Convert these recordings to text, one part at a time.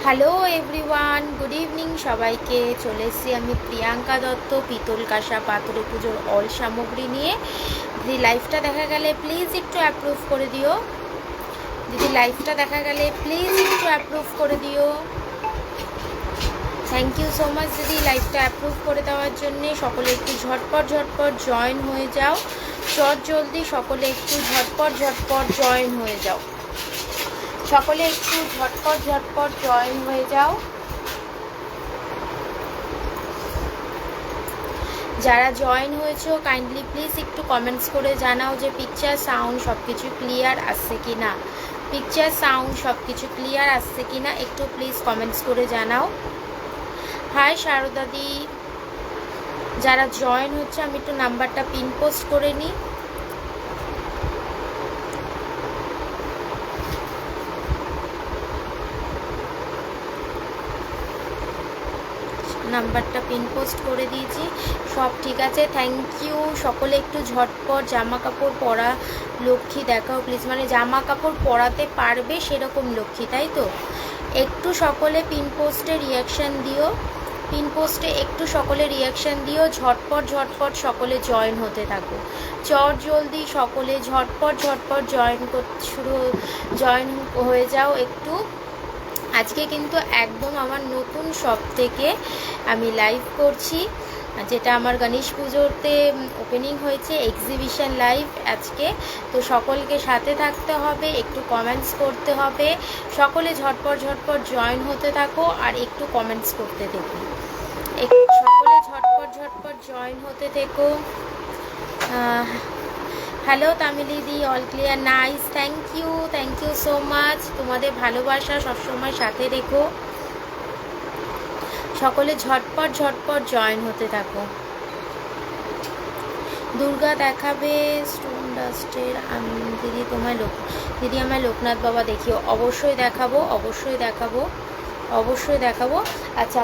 Hello everyone, good evening সবাইকে। চলে এসেছি আমি প্রিয়াঙ্কা দত্ত পিতল কাঁসা পাথরে পুজোর অল সামগ্রী নিয়ে। দিদি লাইভটা দেখা গেলে প্লিজ একটু অ্যাপ্রুভ করে দিও। দিদি লাইভটা দেখা গেলে প্লিজ একটু অ্যাপ্রুভ করে দিও। থ্যাংক ইউ সো মাচ দিদি লাইভটা অ্যাপ্রুভ করে দেওয়ার জন্যে। সকলে একটু ঝটপট জয়েন হয়ে যাও, জলদি সকলে একটু ঝটপট জয়েন হয়ে যাও। সকলে একটু ঝটপট জয়েন হয়ে যাও। যারা জয়েন হয়েছো কাইন্ডলি প্লিজ একটু কমেন্টস করে জানাও যে পিকচার সাউন্ড সব কিছু ক্লিয়ার আসছে কি না। পিকচার সাউন্ড সব কিছু ক্লিয়ার আসছে কি না একটু প্লিজ কমেন্টস করে জানাও। হাই শারদাদি, যারা জয়েন হচ্ছে আমি একটু নাম্বারটা পিন পোস্ট করে নিই। নাম্বারটা পিন পোস্ট করে দিয়েছি, সব ঠিক আছে। Thank you. সকলে একটু ঝটপট জামা কাপড় পরা লক্ষ্মী দেখাও প্লিজ, মানে জামা কাপড় পরাতে পারবে সেরকম লক্ষ্মী, তাই তো? একটু সকলে পিন পোস্টে রিয়াকশান দিও, পিন পোস্টে একটু সকলে রিয়াকশান দিও। ঝটপট সকলে জয়েন হতে থাকো, জলদি সকলে ঝটপট জয়েন হয়ে যাও একটু। আজকে কিন্তু একদম আমার নতুন শপ থেকে আমি লাইভ করছি, যেটা আমার গণেশ পুজোতে ওপেনিং হয়েছে, এক্সিবিশন লাইভ আজকে। তো সকলকে সাথে থাকতে হবে, একটু কমেন্টস করতে হবে। সকলে ঝটপট জয়েন হতে থাকো আর একটু কমেন্টস করতে থেকো। সকলে ঝটপট জয়েন হতে থেকো। হ্যালো তামিলিদি, all clear, nice, thank you so much. তোমাদের ভালোবাসা সবসময় সাথে রেখো। সকলে ঝটপট জয়েন হতে থাকো। দুর্গা দেখাবে স্টোন ডাস্টের দিদি, দিদি আমায় লোকনাথ বাবা দেখিও। অবশ্যই দেখাবো। আচ্ছা,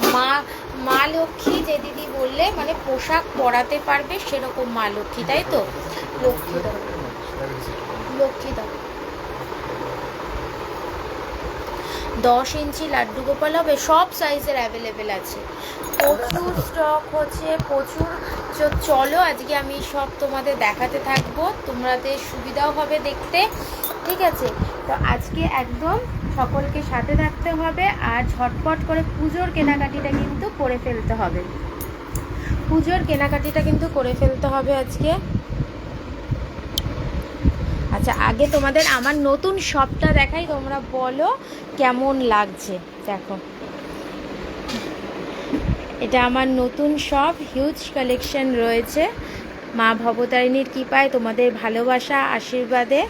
মা লক্ষ্মী যে দিদি বললে, মানে পোশাক পরাতে পারবে সেরকম মা লক্ষ্মী, তাই তো? লক্ষ্মী দাও 10 ইঞ্চি লাড্ডু গোপাল হবে, সব সাইজের অ্যাভেলেবেল আছে, প্রচুর স্টক হচ্ছে, প্রচুর। চলো আজকে আমি সব তোমাদের দেখাতে থাকবো, তোমাদের সুবিধাও হবে দেখতে, ঠিক আছে? তো আজকে একদম সকলকে সাথে থাকতে হবে আর ঝটপট করে পুজোর কেনাকাটিটা কিন্তু করে ফেলতে হবে আজকে। আচ্ছা, আগে তোমাদের আমার নতুন শপটা দেখাই, তোমরা বলো কেমন লাগছে। দেখো, এটা আমার নতুন শপ, হিউজ কালেকশন রয়েছে। মা ভবতারিণীর কৃপায়, তোমাদের ভালোবাসা আশীর্বাদে।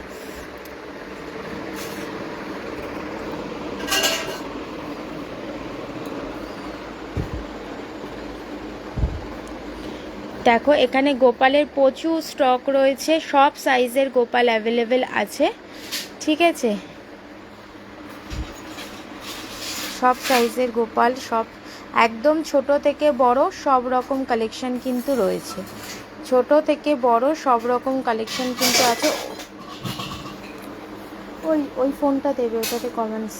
দেখো, এখানে গোপালের প্রচুর স্টক রয়েছে, সব সাইজের গোপাল অ্যাভেলেবেল আছে, ঠিক আছে? সব সাইজের গোপাল, সব একদম ছোট থেকে বড় সব রকম কালেকশন কিন্তু রয়েছে, ছোট থেকে বড় সব রকম কালেকশন কিন্তু আছে। ওই ফোনটা দেবে, ওটাতে কমেন্টস।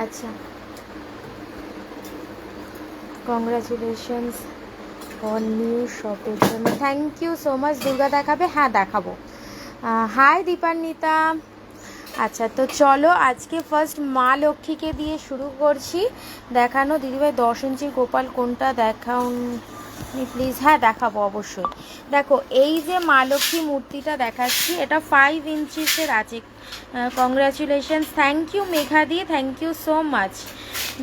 আচ্ছা, কংগ্রাচুলেশনস অন নিউ শপের জন্য, thank you so much. Durga দেখাবে? হ্যাঁ দেখাবো। হাই দীপান্বিতা। আচ্ছা, তো চলো আজকে ফার্স্ট মা লক্ষ্মীকে দিয়ে শুরু করছি দেখানো। দিদিভাই 10 ইঞ্চির গোপাল কোনটা দেখাও প্লিজ? হ্যাঁ দেখাবো অবশ্যই। দেখো, এই যে মা লক্ষ্মী মূর্তিটা দেখাচ্ছি, এটা 5 ইঞ্চিসের আছে। কংগ্রাচুলেশনস, থ্যাংক ইউ মেঘাদি, থ্যাংক ইউ সো মাচ।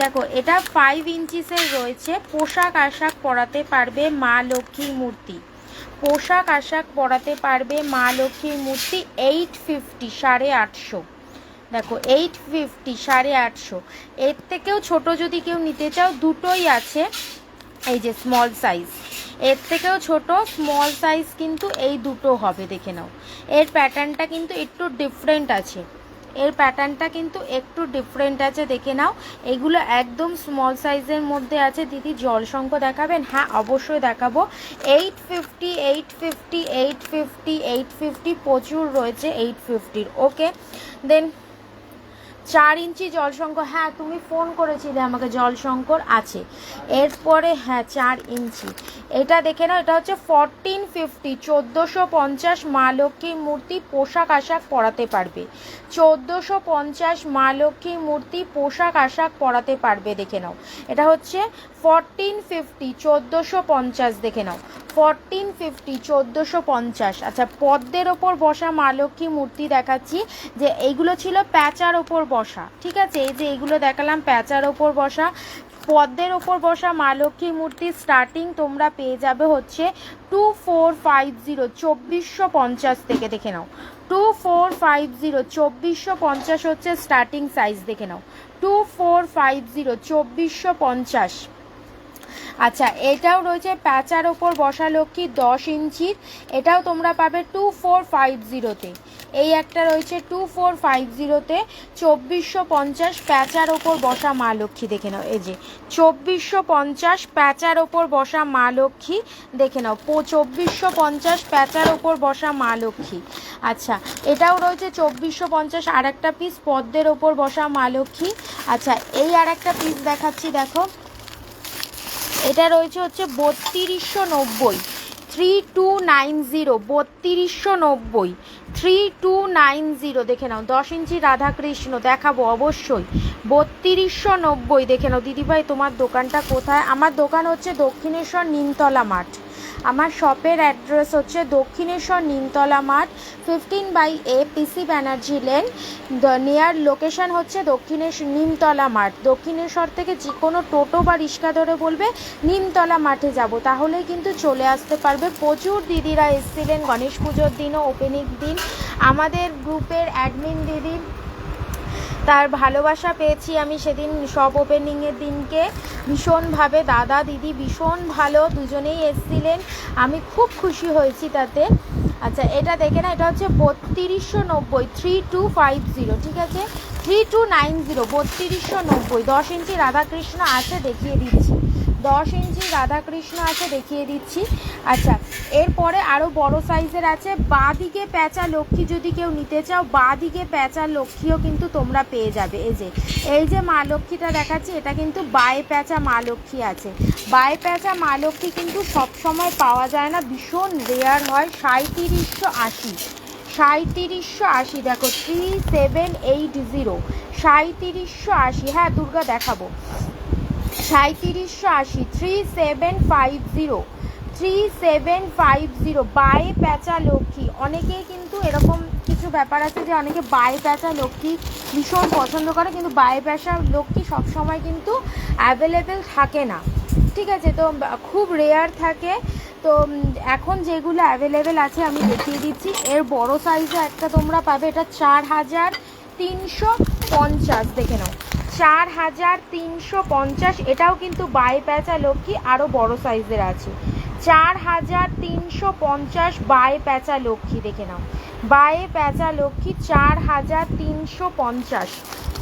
দেখো, এটা 5 ইঞ্চিসের রয়েছে, পোশাক আশাক পরাতে পারবে মা লক্ষ্মীর মূর্তি, পোশাক আশাক পরাতে পারবে মা লক্ষ্মীর মূর্তি। 850, 850। দেখো 850, 850। এর থেকেও ছোট যদি কেউ নিতে চাও, দুটোই আছে, এই যে স্মল সাইজ। এর থেকেও ছোট স্মল সাইজ কিন্তু এই দুটো হবে, দেখে নাও। এর প্যাটার্নটা কিন্তু একটু ডিফারেন্ট আছে, দেখে নাও। এগুলো একদম স্মল সাইজের মধ্যে আছে। দিদি জলশঙ্খ দেখাবেন? হ্যাঁ অবশ্যই দেখাবো। 850, 850, 850, 850 প্রচুর রয়েছে 850-র। ওকে, দেন 4 ইঞ্চি জলশঙ্কর, হ্যাঁ তুমি ফোন করেছিলে আমাকে, জলশঙ্কর আছে। এরপরে হ্যাঁ 4 ইঞ্চি, এটা দেখে নাও, এটা হচ্ছে 1450, 1450 মা লক্ষ্মীর মূর্তি, পোশাক আশাক পরাতে পারবে। 1450 মা লক্ষ্মীর মূর্তি, পোশাক আশাক পরাতে পারবে, দেখে নাও। এটা হচ্ছে 1450, 1450, দেখে নাও 1450, 1450। আচ্ছা, পদ্মের ওপর বসা মা লক্ষ্মী মূর্তি দেখাচ্ছি, যে এইগুলো ছিল প্যাঁচার ওপর বসা, ঠিক আছে। এই যে এইগুলো দেখালাম প্যাঁচার ওপর বসা। পদ্মের ওপর বসা মা লক্ষ্মী মূর্তির স্টার্টিং তোমরা পেয়ে যাবে হচ্ছে 2450, 2450 থেকে, দেখে নাও 2450, 2450 হচ্ছে স্টার্টিং সাইজ, দেখে নাও 2450, 2450। আচ্ছা, এটাও রয়েছে প্যাঁচার ওপর বসা লক্ষ্মী 10 ইঞ্চির, এটাও তোমরা পাবে 2450-তে। এই একটা রয়েছে 2450-তে, 2450 প্যাঁচার ওপর বসা মা লক্ষ্মী, দেখে নাও। এই যে 2450 প্যাঁচার ওপর বসা মা লক্ষ্মী, দেখে নাও 2450 প্যাঁচার ওপর বসা মা লক্ষ্মী। আচ্ছা, এটাও রয়েছে 2450, আর একটা পিস পদ্মের ওপর বসা মা লক্ষ্মী। আচ্ছা, এই আর একটা পিস দেখাচ্ছি, দেখো এটা রয়েছে হচ্ছে 3290, 3290, 3290, 3290, দেখে নাও 10 ইঞ্চি রাধাকৃষ্ণ দেখাবো অবশ্যই, 3290, দেখে নাও। দিদিভাই তোমার দোকানটা কোথায়? আমার দোকান হচ্ছে দক্ষিণেশ্বর নিমতলা মাঠ। আমার শপের অ্যাড্রেস হচ্ছে দক্ষিণেশ্বর নিমতলা মাঠ, 15/A পিসি ব্যানার্জি লেন, নিয়ার লোকেশন হচ্ছে দক্ষিণেশ্বর নিমতলা মাঠ। দক্ষিণেশ্বর থেকে যে কোনো টোটো বা রিক্সা ধরে বলবে নিমতলা মাঠে যাব, তাহলেই কিন্তু চলে আসতে পারবে। প্রচুর দিদিরা এসেছিলেন গণেশ পুজোর দিনও, ওপেনিং দিন। আমাদের গ্রুপের অ্যাডমিন দিদি, তার ভালোবাসা পেয়েছি আমি সেদিন সব ওপেনিংয়ের দিনকে ভীষণভাবে। দাদা দিদি ভীষণ ভালো, দুজনেই এসেছিলেন, আমি খুব খুশি হয়েছি তাতে। আচ্ছা, এটা দেখে না, এটা হচ্ছে 3290, 3250, ঠিক আছে 3290, 3290, 10 ইঞ্চি রাধাকৃষ্ণ আছে, দেখিয়ে দিচ্ছি, 10 ইঞ্চি রাধাকৃষ্ণ আছে, দেখিয়ে দিচ্ছি। আচ্ছা, এরপরে আরও বড় সাইজের আছে। বাঁ দিকে প্যাঁচা লক্ষ্মী যদি কেউ নিতে চাও, বাঁ দিকে প্যাঁচা লক্ষ্মীও কিন্তু তোমরা পেয়ে যাবে। এই যে মা লক্ষ্মীটা দেখাচ্ছি, এটা কিন্তু বায়ে প্যাঁচা মা লক্ষ্মী আছে। বায়ে প্যাঁচা মা লক্ষ্মী কিন্তু সবসময় পাওয়া যায় না, ভীষণ রেয়ার হয়। 3780, 3780, দেখো 3780, 3780, হ্যাঁ দুর্গা দেখাবো 3780, 3750, 3750, বায়ে প্যাঁচা লক্ষ্মী। অনেকেই কিন্তু এরকম কিছু ব্যাপার আছে যে অনেকে বায়ে প্যাঁচা লক্ষ্মী ভীষণ পছন্দ করে, কিন্তু বায়ে প্যাঁচা লক্ষ্মী সবসময় কিন্তু অ্যাভেলেবেল থাকে না, ঠিক আছে, তো খুব রেয়ার থাকে। তো এখন যেগুলো অ্যাভেলেবেল আছে আমি দেখিয়ে দিচ্ছি। এর বড় সাইজে একটা তোমরা পাবে, এটা 4350, দেখে নাও 4350, এটাও কিন্তু বায়ে প্যাঁচা লক্ষ্মী, আরও বড় সাইজের আছে। 4350 বায়ে প্যাঁচা লক্ষ্মী, দেখে নাও বায়ে প্যাঁচা লক্ষ্মী 4350,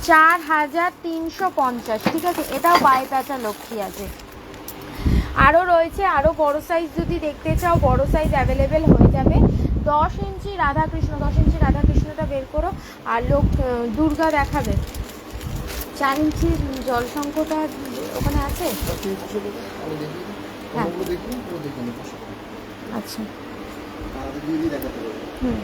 4350, ঠিক আছে, এটাও বায়ে প্যাঁচা লক্ষ্মী আছে। আরও রয়েছে, আরও বড় সাইজ যদি দেখতে চাও, বড় সাইজ অ্যাভেলেবেল হয়ে যাবে। 10 ইঞ্চি রাধাকৃষ্ণ, 10 ইঞ্চি রাধাকৃষ্ণটা বের করো, আর দুর্গা দেখাবে। 4 ইঞ্চি জলশঙ্করটা ওখানে আছে, হ্যাঁ আচ্ছা হুম।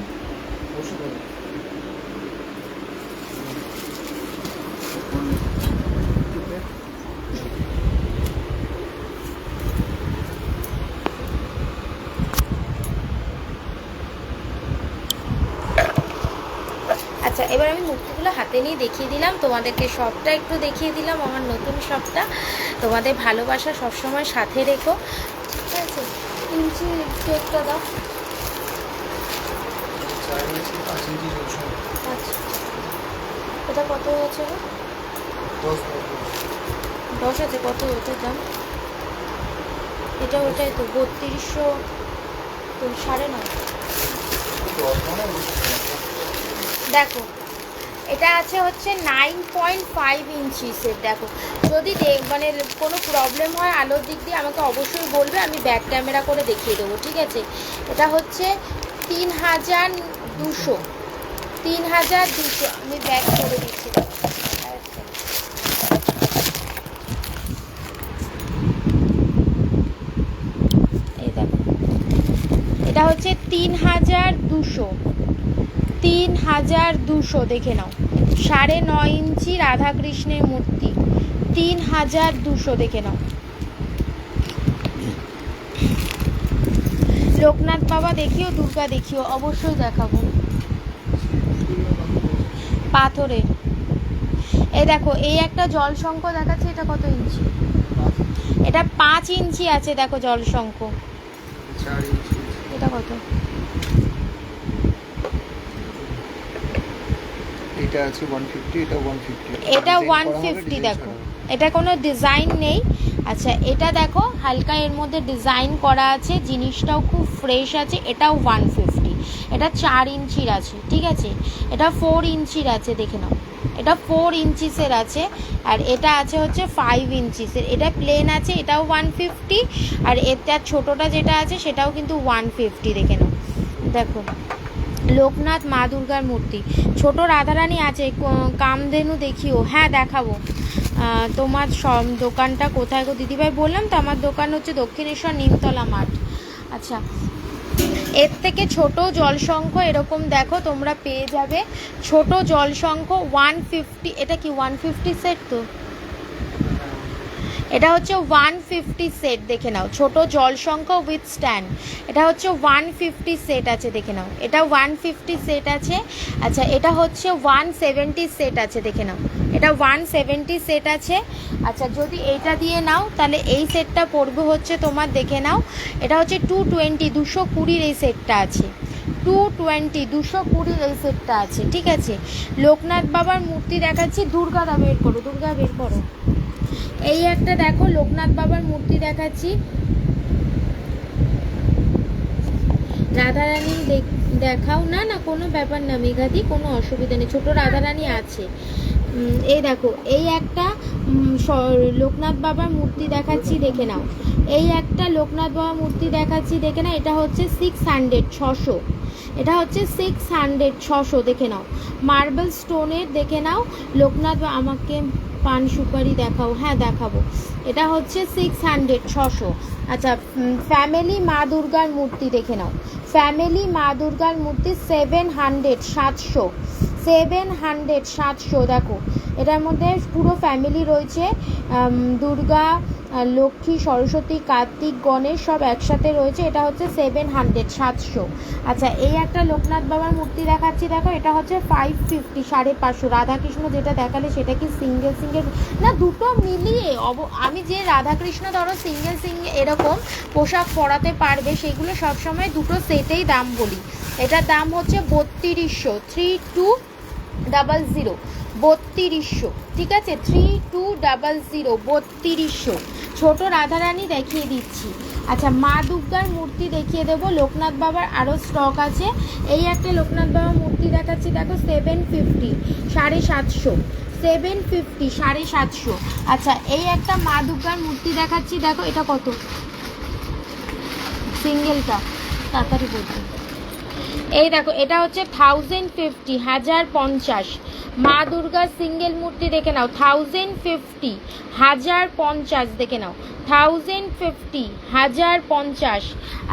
আচ্ছা, এবার আমি মূর্তিগুলো হাতে নিয়ে দেখিয়ে দিলাম তোমাদেরকে, শপটা একটু দেখিয়ে দিলাম, আমার নতুন শপটা। তোমাদের ভালোবাসা সবসময় সাথে রেখো, ঠিক আছে। ইঞ্চি কেকটা দাও, আচ্ছা এটা কত হয়েছে? 10 আছে, কত ওটার দাম? এটা ওটাই তো 3200, তো 9.5। দেখো এটা আছে হচ্ছে 9.5 ইঞ্চিসের। দেখো যদি মানে কোনো প্রবলেম হয় আলোর দিক দিয়ে আমাকে অবশ্যই বলবে, আমি ব্যাক ক্যামেরা করে দেখিয়ে দেবো, ঠিক আছে। এটা হচ্ছে 3200, 3200, আমি ব্যাক করে দিচ্ছি। এই দেখো, এটা হচ্ছে 3200, 3200 দেখে নাও। 9.5 ইঞ্চি রাধাকৃষ্ণের মূর্তি, 3200 দেখে নাও। লোকনাথ বাবা দেখিও, দুর্গা দেখিও, অবশ্যই দেখাবো। পাথরের এই দেখো, এই একটা জলশঙ্খ দেখাচ্ছে, এটা কত ইঞ্চি? এটা 5 ইঞ্চি আছে, দেখো জলশঙ্খ। এটা কত? এটা আছে 150, এটা 150, এটা 150 দেখো, এটা কোনো ডিজাইন নেই। আচ্ছা, এটা দেখো হালকা এর মধ্যে ডিজাইন করা আছে, জিনিসটাও খুব ফ্রেশ আছে। এটাও 150, এটা 4 ইঞ্চির আছে, ঠিক আছে। এটা 4 ইঞ্চির আছে, দেখে নাও। এটা 4 ইঞ্চিসের আছে, আর এটা আছে হচ্ছে 5 ইঞ্চিসের। এটা প্লেন আছে, এটাও 150, আর এটা ছোটোটা যেটা আছে সেটাও কিন্তু 150, দেখে নাও। দেখো লোকনাথ মা দুর্গার মূর্তি, ছোট রাধারানী আছে। কামধেনু দেখিও, হ্যাঁ দেখাবো। তোমার সব দোকানটা কোথায় গো দিদিভাই? বললাম তো আমার দোকান হচ্ছে দক্ষিণেশ্বর নিমতলা মাঠ। আচ্ছা, এর থেকে ছোট জলশঙ্খ এরকম দেখো তোমরা পেয়ে যাবে। ছোট জলশঙ্খ 150, এটা কি 150 সেট? তো এটা হচ্ছে 150 সেট, দেখে নাও। ছোট জলশঙ্খ উইথ স্ট্যান্ড, এটা হচ্ছে 150 সেট আছে, দেখে নাও। এটা 150 সেট আছে। আচ্ছা, এটা হচ্ছে 170 সেট আছে, দেখে নাও। এটা 170 সেট আছে। আচ্ছা, যদি এইটা দিয়ে নাও তাহলে এই সেটটা পড়বে হচ্ছে তোমার, দেখে নাও, এটা হচ্ছে 220, 220 এই সেটটা আছে। 220, 220 এই সেটটা আছে, ঠিক আছে। লোকনাথ বাবার মূর্তি দেখাচ্ছি। দুর্গাদা বের করো, দুর্গা বের করো। এই একটা দেখো লোকনাথ বাবার মূর্তি দেখাচ্ছি। রাধারানী দেখাও না, না কোনো ব্যাপার না মেঘাদি, কোনো অসুবিধা নেই, ছোট রাধারানী আছে। এই দেখো, এই একটা লোকনাথ বাবার মূর্তি দেখাচ্ছি, দেখে নাও। এই একটা লোকনাথ বাবার মূর্তি দেখাচ্ছি, দেখে নাও। এটা হচ্ছে 600, 600, এটা হচ্ছে 600, 600, দেখে নাও। মার্বেল স্টোনের, দেখে নাও। লোকনাথ আমাকে পান সুপারি দেখাও, হ্যাঁ দেখাবো। এটা হচ্ছে 600, 600। আচ্ছা, ফ্যামিলি মা দুর্গার মূর্তি দেখে নাও। ফ্যামিলি মা দুর্গার মূর্তি 700, 700, 700, 700 দেখো। এটার মধ্যে পুরো ফ্যামিলি রয়েছে, দুর্গা, লক্ষ্মী, সরস্বতী, কার্তিক, গণেশ সব একসাথে রয়েছে। এটা হচ্ছে 700, 700। আচ্ছা, এই একটা লোকনাথ বাবার মূর্তি দেখাচ্ছি, দেখো। এটা হচ্ছে 550, 550। রাধাকৃষ্ণ যেটা দেখালে সেটা কি সিঙ্গেল সিঙ্গেল না, দুটো মিলিয়ে? আমি যে রাধাকৃষ্ণ ধরো সিঙ্গেল সিঙ্গেল এরকম পোশাক পরাতে পারবে, সেগুলো সবসময় দুটো সেটেই দাম বলি। এটার দাম হচ্ছে 3200, 3200, 3200, ঠিক আছে। 3200, 3200। ছোট রাধারানী দেখিয়ে দিচ্ছি। আচ্ছা, মা দুর্গার মূর্তি দেখিয়ে দেবো। লোকনাথ বাবার আরও স্টক আছে। এই একটা লোকনাথ বাবার মূর্তি দেখাচ্ছি, দেখো। 750, 750, 750, 750। আচ্ছা, এই একটা মা দুর্গার মূর্তি দেখাচ্ছি, দেখো। এটা কত? সিঙ্গেলটা তাড়াতাড়ি বলতে। এই দেখো, এটা হচ্ছে 1050, 1050। মা দুর্গার সিঙ্গেল মূর্তি দেখে নাও, 1050, 1050, দেখে নাও। 1050, 1050।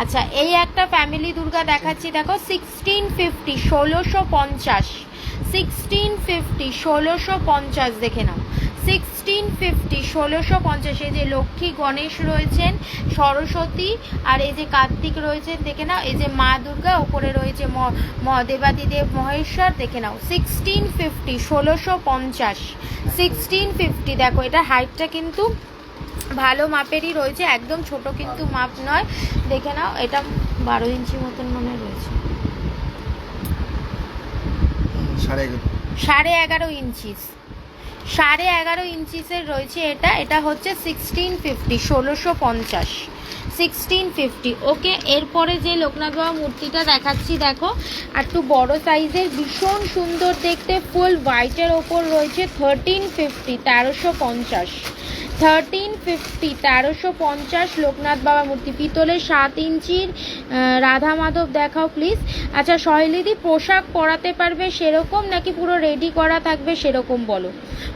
আচ্ছা, এই একটা ফ্যামিলি দুর্গা দেখাচ্ছি, দেখো। 1650, 1650, 1650, 1650, দেখে নাও। 1650, 1650। এই যে লক্ষ্মী, গণেশ রয়েছেন, সরস্বতী, আর এই যে কার্তিক রয়েছেন, দেখে নাও। এই যে মা দুর্গা, ওপরে রয়েছে দেবাদিদেব মহেশ্বর, দেখে নাও। 1650, 1650, 1650 দেখো। এটা হাইটটা কিন্তু ভালো মাপেরই রয়েছে, একদম ছোট কিন্তু মাপ নয়, দেখে নাও। এটা 12 ইঞ্চি মতন মনে রয়েছে, 11.5 ইঞ্চি, 11.5 ইঞ্চিসের রয়েছে এটা। এটা হচ্ছে 1650, 1650, 1650। ওকে, এরপরে যে লোকনাথ বাবা মূর্তিটা দেখাচ্ছি, দেখো। আর একটু বড় সাইজের, ভীষণ সুন্দর দেখতে, ফুল হোয়াইটের ওপর রয়েছে। 1350, 1350, 1350 1350 লোকনাথ বাবা মূর্তি, পিতলের 7 ইঞ্চির রাধা মাধব দেখাও প্লিজ। আচ্ছা সহেলিদি, পোশাক পরাতে পারবে সেরকম নাকি পুরো রেডি করা থাকবে সেরকম বলো?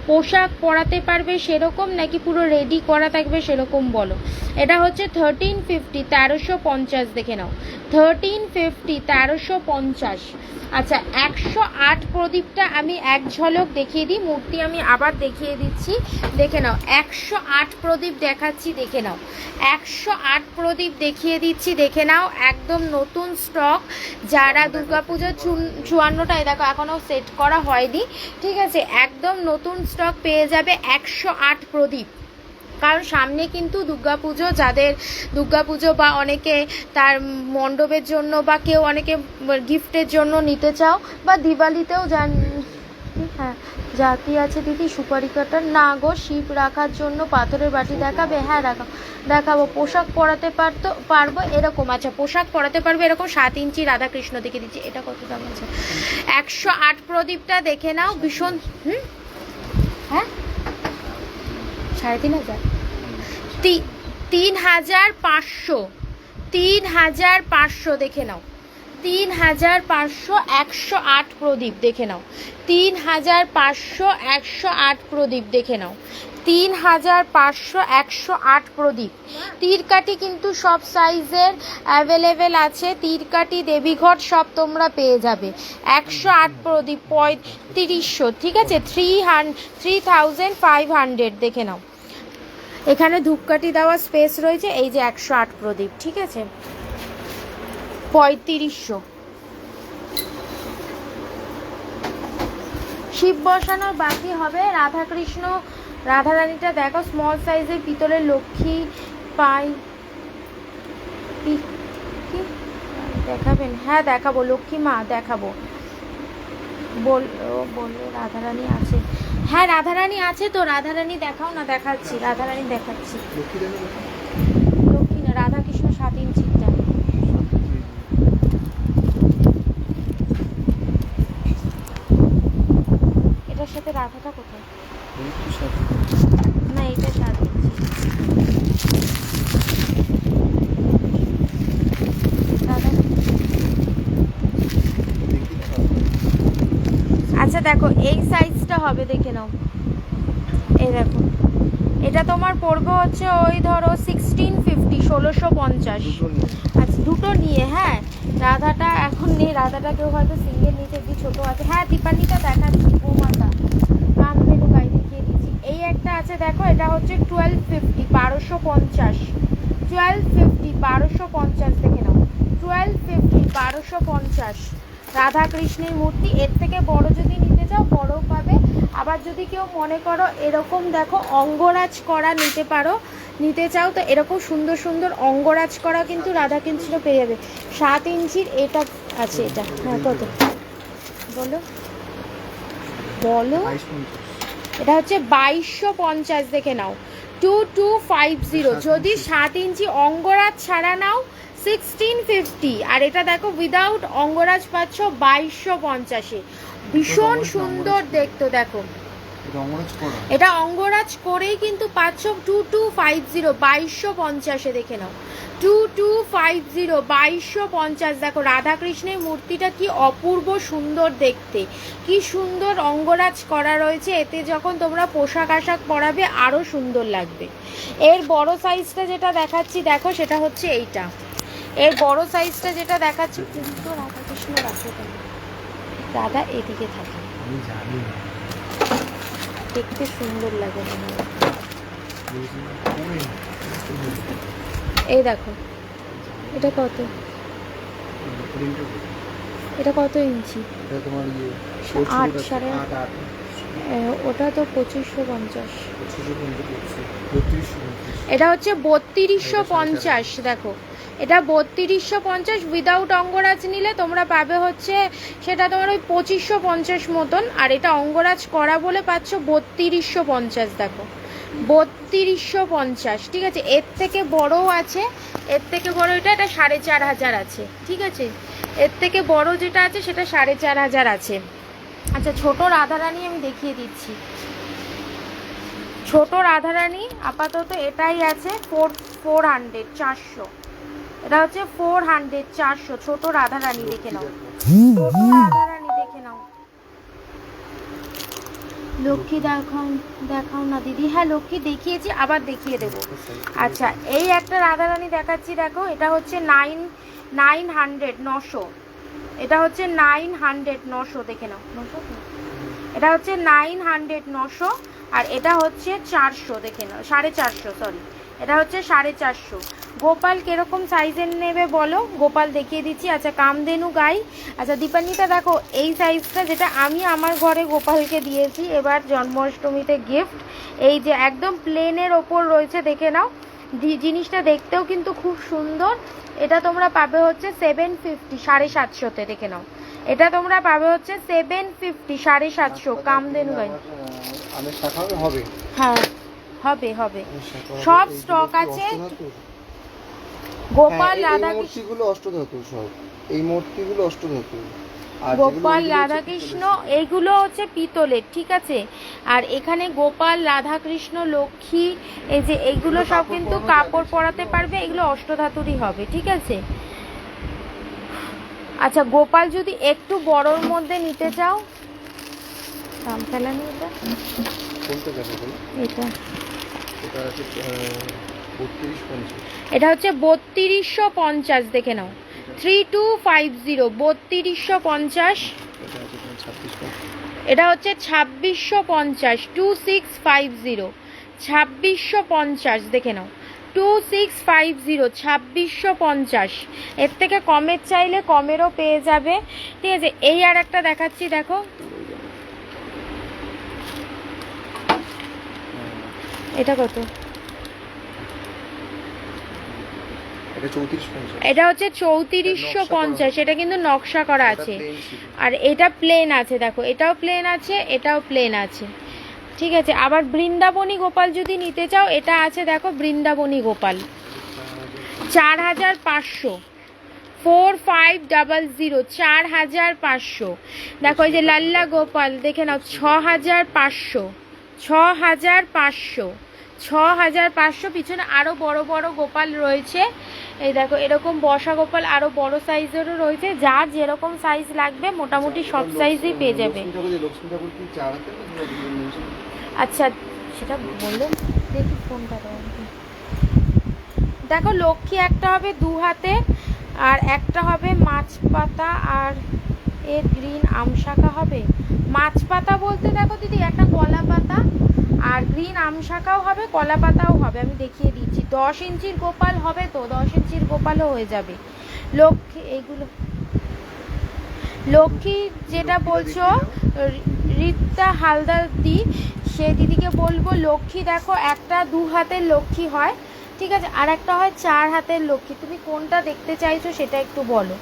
পোশাক পরাতে পারবে সেরকম নাকি পুরো রেডি করা থাকবে সেরকম বলো? এটা হচ্ছে 1350 1350 দেখে নাও, 1350 1350। আচ্ছা 108 প্রদীপটা আমি এক ঝলক দেখিয়ে দিই, মূর্তি আমি আবার দেখিয়ে দিচ্ছি, দেখে নাও। 108 প্রদীপ দেখাচ্ছি, দেখে নাও। 108 প্রদীপ দেখিয়ে দিচ্ছি, দেখে নাও। একদম নতুন স্টক, যারা দুর্গাপুজোর 54টায় দেখো এখনও সেট করা হয়নি, ঠিক আছে, একদম নতুন স্টক পেয়ে যাবে 108 প্রদীপ। কারণ সামনে কিন্তু দুর্গাপুজো, যাদের দুর্গাপুজো বা অনেকে তার মণ্ডপের জন্য বা কেউ অনেকে গিফটের জন্য নিতে চাও, বা দিওয়ালিতেও হ্যাঁ জাতি আছে দিদি, সুপারি কাটার না গো, শিব রাখার জন্য পাথরের বাটি দেখাবে? হ্যাঁ দেখাবো। পোশাক পরাতে পারবো এরকম, আচ্ছা পোশাক পরাতে পারবে এরকম 7 ইঞ্চি রাধাকৃষ্ণ দেখে দিচ্ছি। এটা কত দাম আছে? 108 প্রদীপটা দেখে নাও, ভীষণ হ্যাঁ 3500 3500 3500 দেখে নাও, 3500 108 প্রদীপ দেখে নাও, 3500 108 প্রদীপ দেখে নাও, 3500 108 প্রদীপ। তীরকাঠি কিন্তু সব সাইজের অ্যাভেলেবেল আছে, তীরকাঠি দেবীঘট সব তোমরা পেয়ে যাবে। 108 প্রদীপ 3500, ঠিক আছে, 3500 দেখে নাও। এখানে ধূপকাঠি দেওয়ার স্পেস রয়েছে, এই যে 108 প্রদীপ, ঠিক আছে, 3500। শিব বসানোর বাকি হবে। রাধাকৃষ্ণ রাধারানীটা দেখো, স্মল সাইজের পিতলের লক্ষ্মী পাই কি দেখাবেন? হ্যাঁ দেখাবো, লক্ষ্মী মা দেখাবো। বললো রাধারানী আছে, হ্যাঁ রাধারানী আছে তো, রাধারানী দেখাও না, দেখাচ্ছি রাধারানী দেখাচ্ছি। লক্ষ্মী না, রাধাকৃষ্ণ 7 ইঞ্চিটা। এটার সাথে রাধাটা কোথায়? না এটা 7 ইঞ্চি। আচ্ছা দেখো এই সাইজটা হবে, দেখে নাও, এই দেখো এটা তোমার পড়বে হচ্ছে ওই ধরো 1650 1650। আচ্ছা দুটো নিয়ে, হ্যাঁ রাধাটা এখন নেই, রাধাটা কেউ হয়তো সিঙ্গেল নিচে দিয়ে ছোটো আছে। হ্যাঁ দীপানিটা দেখাচ্ছি, বৌমাতা কানভেনু গাই দেখিয়ে দিচ্ছি। এই একটা আছে দেখো, এটা হচ্ছে 1250 1250 1250 1250 দেখে নাও, 1250 1250 রাধাকৃষ্ণের মূর্তি। এর থেকে বড় যদি নিতে চাও বড় পাবে, আবার যদি কেউ মনে করো এরকম দেখো অঙ্গরাজ করা নিতে চাও তো এরকম সুন্দর সুন্দর অঙ্গরাজ করা কিন্তু রাধাকৃষ্ণ পেয়ে যাবে। 7 ইঞ্চির এটা আছে, এটা হ্যাঁ কত বলো বলো? এটা হচ্ছে 2250 দেখে নাও, 2250। যদি 7 ইঞ্চি অঙ্গরাজ ছাড়া নাও 1650, আর এটা দেখো উইদাউট অঙ্গরাজ পাচ্ছ 2250-এ। ভীষণ সুন্দর দেখতো, দেখো এটা অঙ্গরাজ করেই কিন্তু পাচ্ছ 2250 2250-এ দেখে নাও, 2250 2250। দেখো রাধাকৃষ্ণের মূর্তিটা কি অপূর্ব সুন্দর দেখতে, কি সুন্দর অঙ্গরাজ করা রয়েছে, এতে যখন তোমরা পোশাক আশাক পরাবে আরও সুন্দর লাগবে। এর বড় সাইজটা যেটা দেখাচ্ছি দেখো, সেটা হচ্ছে এইটা। এর বড় সাইজটা যেটা দেখাচ্ছি, কিন্তু রাধাকৃষ্ণ রাখে রাধা এদিকে থাকে, দেখতে সুন্দর লাগে মনে হয়। এই দেখো এটা কত, এটা কত ইঞ্চি? 8 সাড়ে 8। ওটা তো 2550। এটা হচ্ছে 3250 দেখো, এটা 3250 উইদাউট অঙ্গরাজ নিলে তোমরা পাবে হচ্ছে সেটা তোমার ওই 2550 মতন, আর এটা অঙ্গরাজ করা বলে পাচ্ছ 3250 দেখো, 3250, ঠিক আছে। এর থেকে বড়ও আছে, এর থেকে বড় এটা 4500 আছে, ঠিক আছে। এর থেকে বড় যেটা আছে সেটা 4500 আছে। আচ্ছা ছোট রাধারানী আমি দেখিয়ে দিচ্ছি, ছোট রাধারানী আপাতত এটাই আছে 400 400। এটা হচ্ছে 400 400 ছোট রাধারানী দেখে নাও, ছোট রাধারানী দেখে নাও। লক্ষ্মী দেখাও, দেখাও না দিদি। হ্যাঁ লক্ষ্মী দেখিয়েছি, আবার দেখিয়ে দেবো। আচ্ছা এই একটা রাধারানী দেখাচ্ছি, দেখো এটা হচ্ছে 900 900। এটা হচ্ছে 900 900 দেখে নাও, 900। এটা হচ্ছে 900 900 আর এটা হচ্ছে 400 দেখে নাও, 450 সরি, এটা হচ্ছে 450। গোপাল কিরকম সাইজের নেবে বলো, গোপাল দেখিয়ে দিচ্ছি। আচ্ছা কামধেনু গাই। আচ্ছা দীপান্বিতা দেখো এই সাইজটা যেটা আমি আমার ঘরে গোপালকে দিয়েছি এবার জন্মাষ্টমীতে গিফট, এই যে একদম প্লেনের ওপর রয়েছে দেখে নাও। জিনিসটা দেখতেও কিন্তু খুব সুন্দর। এটা তোমরা পাবে হচ্ছে 750 750-তে দেখে নাও। এটা তোমরা পাবে হচ্ছে 750 750 কামধেনু গাই। আমের শাখা হবে? হ্যাঁ হবে হবে, সব স্টক আছে। গোপাল রাধাকৃষ্ণগুলো অষ্টধাতু, সব এই মূর্তিগুলো অষ্টধাতু। গোপাল রাধাকৃষ্ণ এইগুলো হচ্ছে পিতলের, ঠিক আছে। আর এখানে গোপাল রাধাকৃষ্ণ লক্ষ্মী এই যে এইগুলো সব কিন্তু কাপড় পরাতে পারবে, এগুলো অষ্টধাতুরই হবে, ঠিক আছে। আচ্ছা গোপাল যদি একটু বড়র মধ্যে নিতে চাও, দাম ফেলানি এটা কোনটা যাবে বলো? এটা এটা আছে 3250। এটা হচ্ছে 3250 দেখে নাও, 3250 3250। এটা হচ্ছে 2650 2650 2650 দেখে নাও, 2650 2650। এর থেকে কমের চাইলে কমেরও পেয়ে যাবে, ঠিক আছে। এই আর একটা দেখাচ্ছি দেখো, এটা কত? এটা হচ্ছে 3450। এটা কিন্তু নকশা করা আছে আর এটা প্লেন আছে, দেখো এটাও প্লেন আছে এটাও প্লেন আছে, ঠিক আছে। আবার বৃন্দাবনী গোপাল যদি নিতে চাও এটা আছে দেখো, বৃন্দাবনী গোপাল 4500 4500 4500। দেখো এই যে লাল্লা গোপাল দেখে নাও 6500 6500 6500। পিছনে আরো বড় বড় গোপাল রয়েছে, এই দেখো এরকম বসা গোপাল আরো বড় সাইজেরও রয়েছে, যার যেরকম সাইজ লাগবে মোটামুটি সব সাইজই পেয়ে যাবে। আচ্ছা সেটা বললো, দেখি ফোনটা দেখো লক্ষ্মী একটা হবে 2 হাতে আর একটা হবে মাছ পাতা আর এর গ্রিন আমশাখা হবে। মাছ পাতা বলতে দেখো দিদি একটা কলা পাতা আর গ্রিন আমশাখাও হবে, কলা পাতাও হবে, আমি দেখিয়ে দিচ্ছি। 10 ইঞ্চির গোপাল হবে তো, 10 ইঞ্চির গোপালও হয়ে যাবে। লক্ষ্মী এইগুলো লক্ষ্মী যেটা বলছো রিতা হালদার দি, সে দিদিকে বলবো লক্ষ্মী দেখো একটা 2 হাতের লক্ষ্মী হয়, ঠিক আছে, আর একটা হয় 4 হাতের লক্ষ্মী। তুমি কোনটা দেখতে চাইছো সেটা একটু বলো,